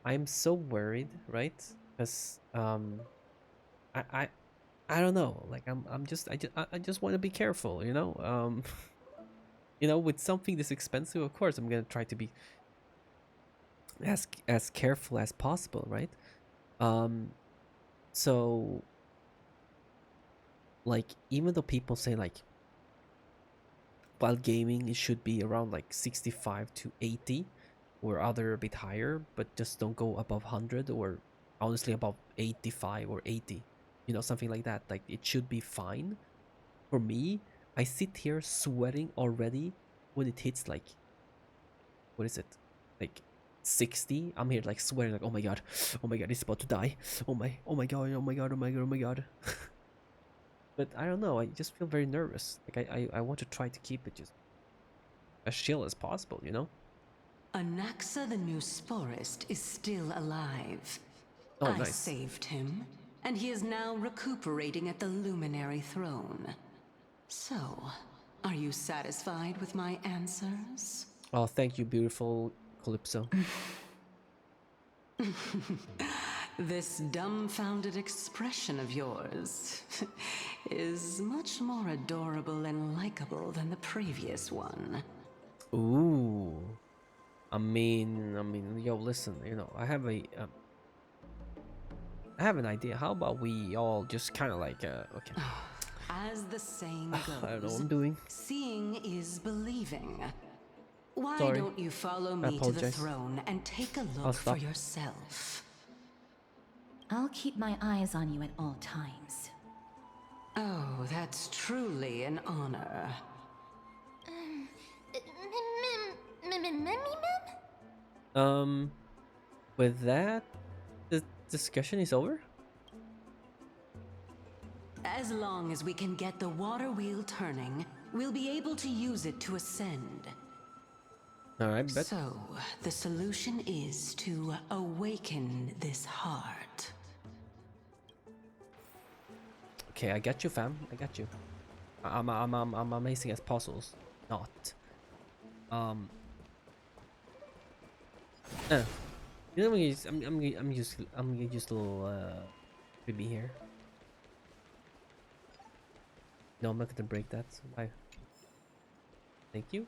I'm so worried, right? Because I don't know. Like I just want to be careful, you know. You know, with something this expensive, of course, I'm gonna try to be as careful as possible, right? So, like, even though people say like, while gaming it should be around like 65 to 80, or other a bit higher, but just don't go above 100, or honestly above 85 or 80. You know, something like that. Like, it should be fine. For me, I sit here sweating already when it hits like, what is it? Like 60. I'm here like sweating like, oh my god, it's about to die. Oh my god, oh my god, oh my god, oh my god. But I don't know, I just feel very nervous. Like I want to try to keep it just as chill as possible, you know? Anaxa the New Sporist is still alive. Oh, I nice. saved him, and he is now recuperating at the Luminary Throne. So, are you satisfied with my answers? Oh, thank you, beautiful Calypso. This dumbfounded expression of yours is much more adorable and likable than the previous one. Ooh. I mean, yo, listen, you know, I have an idea. How about we all just kind of like, okay. As the saying goes, I don't know what I'm doing. seeing is believing. Why Sorry. don't you follow I me to the apologize. throne and take a I'll look for stop. yourself? I'll keep my eyes on you at all times. Oh, that's truly an honor. With that, the discussion is over. As long as we can get the water wheel turning, we'll be able to use it to ascend. Alright, bet. So, the solution is to awaken this heart. Okay, I got you, fam. I got you. I'm amazing as puzzles. Not. You know, I'm gonna use a little baby here. No, I'm not gonna break that. Why? Thank you.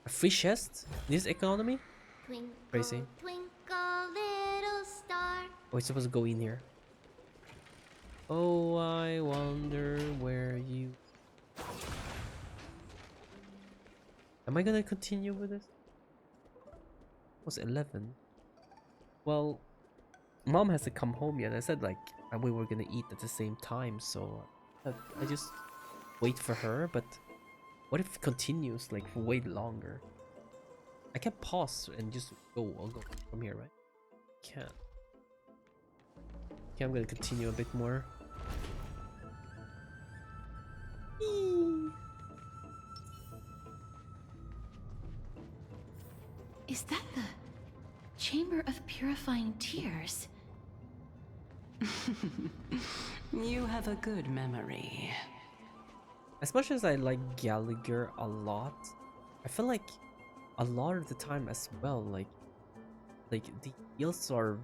A free chest? This economy? Twinkle, Crazy. twinkle, little star. Oh, it's supposed to go in here. Oh, I wonder where you... Am I gonna continue with this? It was 11. Well, mom hasn't come home yet. I said like we were gonna eat at the same time, so I just wait for her. But what if it continues like for way longer? I can pause and just go. I'll go from here, right? Can't. Okay, I'm gonna continue a bit more. Is that the Chamber of Purifying Tears? You have a good memory. As much as I like Gallagher a lot, I feel like a lot of the time as well, like the heals are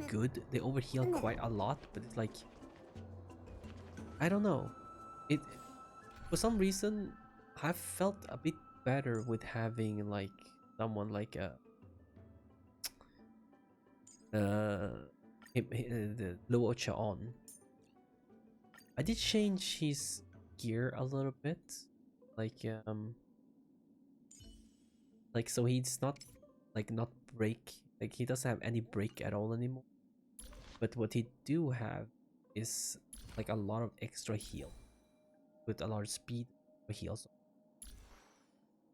good. They overheal quite a lot, but it's like I don't know. It for some reason I felt a bit better with having like someone like the Luocha on. I did change his gear a little bit, like so he's not not break, like he doesn't have any break at all anymore. But what he do have is like a lot of extra heal with a lot of speed for heals,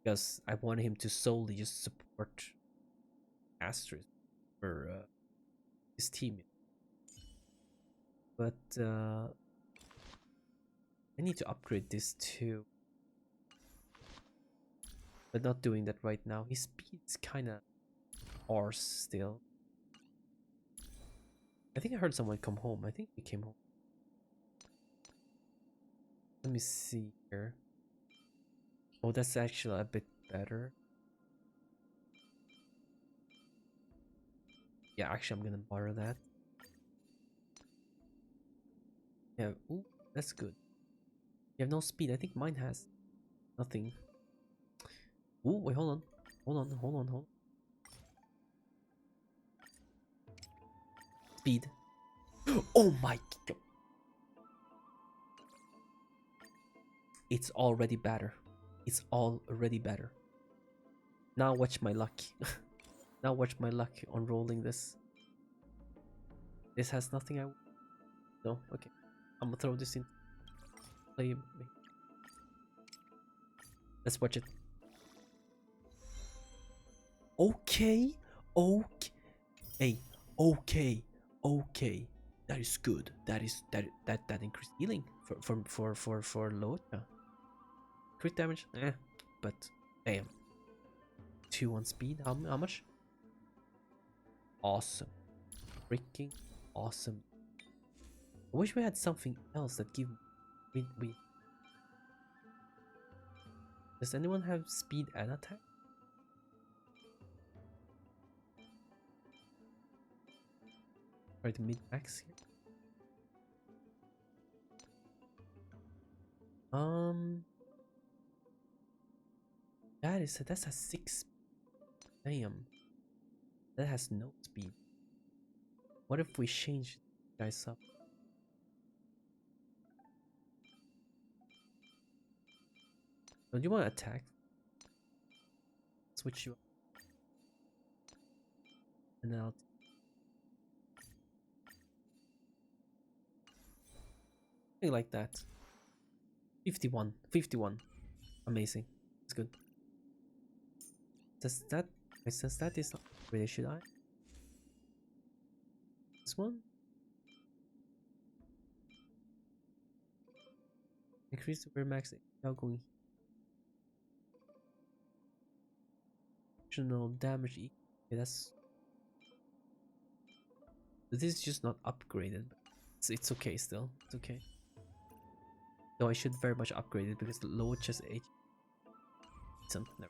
because I want him to solely just support Asterisk for his team. But I need to upgrade this too, but not doing that right now. His speed is kind of arse still. I think I heard someone come home. I think he came home. Let me see here. Oh, that's actually a bit better. Yeah, actually, I'm gonna borrow that. Yeah, ooh, that's good. You have no speed. I think mine has nothing. Ooh, wait, hold on. Hold on. Speed. Oh my god. It's already better. It's already better. Now watch my luck. Now watch my luck on rolling this. This has nothing I... No? Okay. I'm gonna throw this in. Play. Let's watch it. Okay. Okay. Okay. That is good. That increased healing for Lota. Crit damage, but damn. 2 on speed. How much? Awesome. Freaking awesome. I wish we had something else that give we. Does anyone have speed and attack? Right, mid max here. That's a 6. Damn. That has no speed. What if we change guys up? Don't you want to attack? Switch you up. And then I'll... Something like that. 51. 51. Amazing. It's good. Does that... Since that is not really, should I? This one? Increase the wear max now going. Additional damage. Okay, that's... This is just not upgraded. But it's okay still. It's okay. Though I should very much upgrade it because the lower chest age. Something there.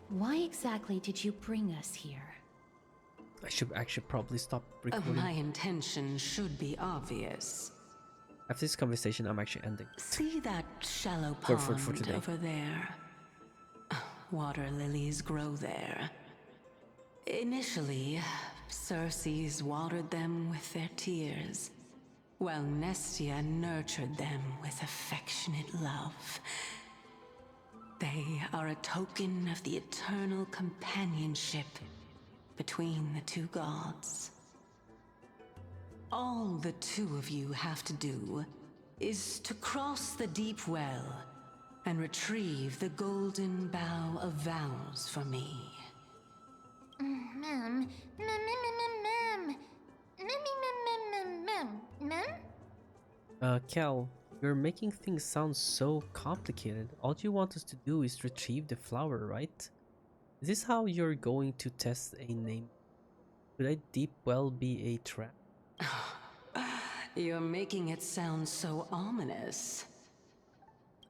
Why exactly did you bring us here? I should actually probably stop recording. My intention should be obvious. After this conversation, I'm actually ending. See that shallow pond For today. over there? Water lilies grow there. Initially, Circes watered them with their tears, while Nestia nurtured them with affectionate love. They are a token of the eternal companionship between the two gods. All the two of you have to do is to cross the deep well and retrieve the golden bough of vows for me. Mem. Cal, you're making things sound so complicated. All you want us to do is retrieve the flower, right? Is this how you're going to test a name? Could a deep well be a trap? You're making it sound so ominous.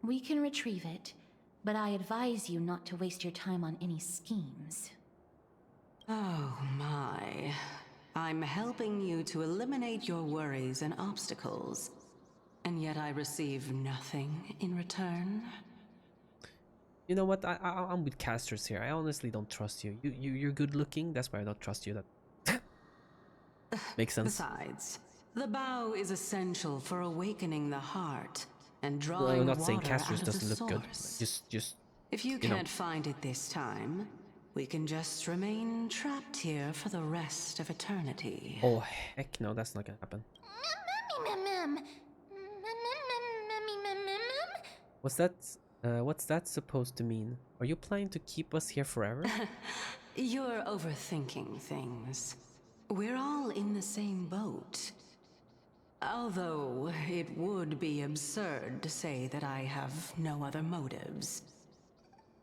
We can retrieve it, but I advise you not to waste your time on any schemes. Oh my. I'm helping you to eliminate your worries and obstacles, and yet I receive nothing in return. You know what? I'm with casters here. I honestly don't trust you. You're good looking. That's why I don't trust you. That makes sense. Besides, the bow is essential for awakening the heart and Well, drawing I'm not water saying casters out of doesn't the look good. source. Just If you know. can't find it this time, we can just remain trapped here for the rest of eternity. Oh heck no, that's not gonna happen. What's that supposed to mean? Are you planning to keep us here forever? You're overthinking things. We're all in the same boat. Although it would be absurd to say that I have no other motives.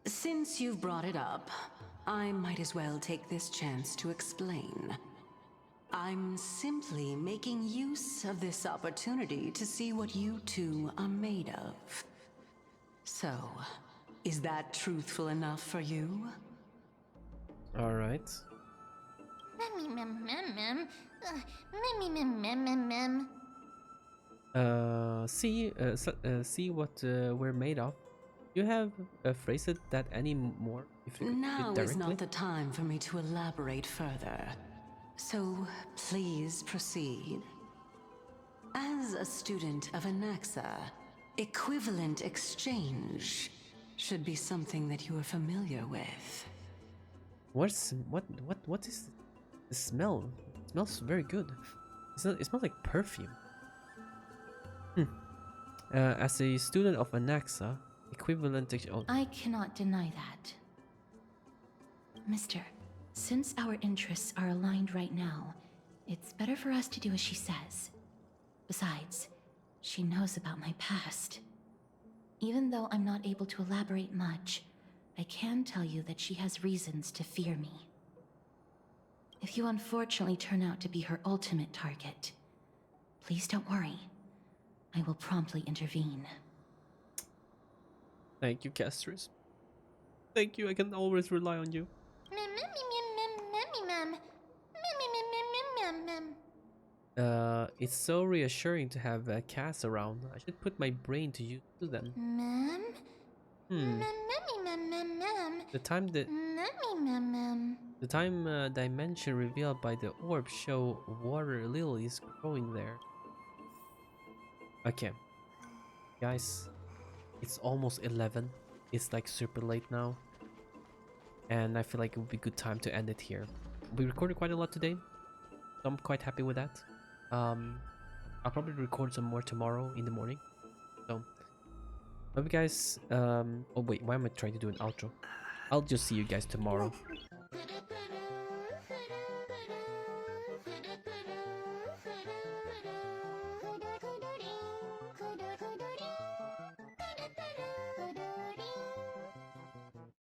Since you've brought it up, I might as well take this chance to explain. I'm simply making use of this opportunity to see what you two are made of. So, is that truthful enough for you? All right. See what we're made of. You have phrased it that any more? If you could Now do it is not directly? the time for me to elaborate further. So, please proceed. As a student of Anaxa, equivalent exchange should be something that you are familiar with. What is the smell? It smells very good. It smells like perfume. As a student of Anaxa, equivalent oh, I cannot deny that. Mister, since our interests are aligned right now, it's better for us to do as she says. Besides, she knows about my past. Even though I'm not able to elaborate much, I can tell you that she has reasons to fear me. If you unfortunately turn out to be her ultimate target, please don't worry. I will promptly intervene. thank you, Castris. Thank you. I can always rely on you. It's so reassuring to have Cass around. I should put my brain to use then. The time dimension revealed by the orb show water lilies growing there. Okay, guys, it's almost 11. It's like super late now, and I feel like it would be a good time to end it here. We recorded quite a lot today, so I'm quite happy with that. I'll probably record some more tomorrow in the morning. So hope you guys oh wait, why am I trying to do an outro? I'll just see you guys tomorrow.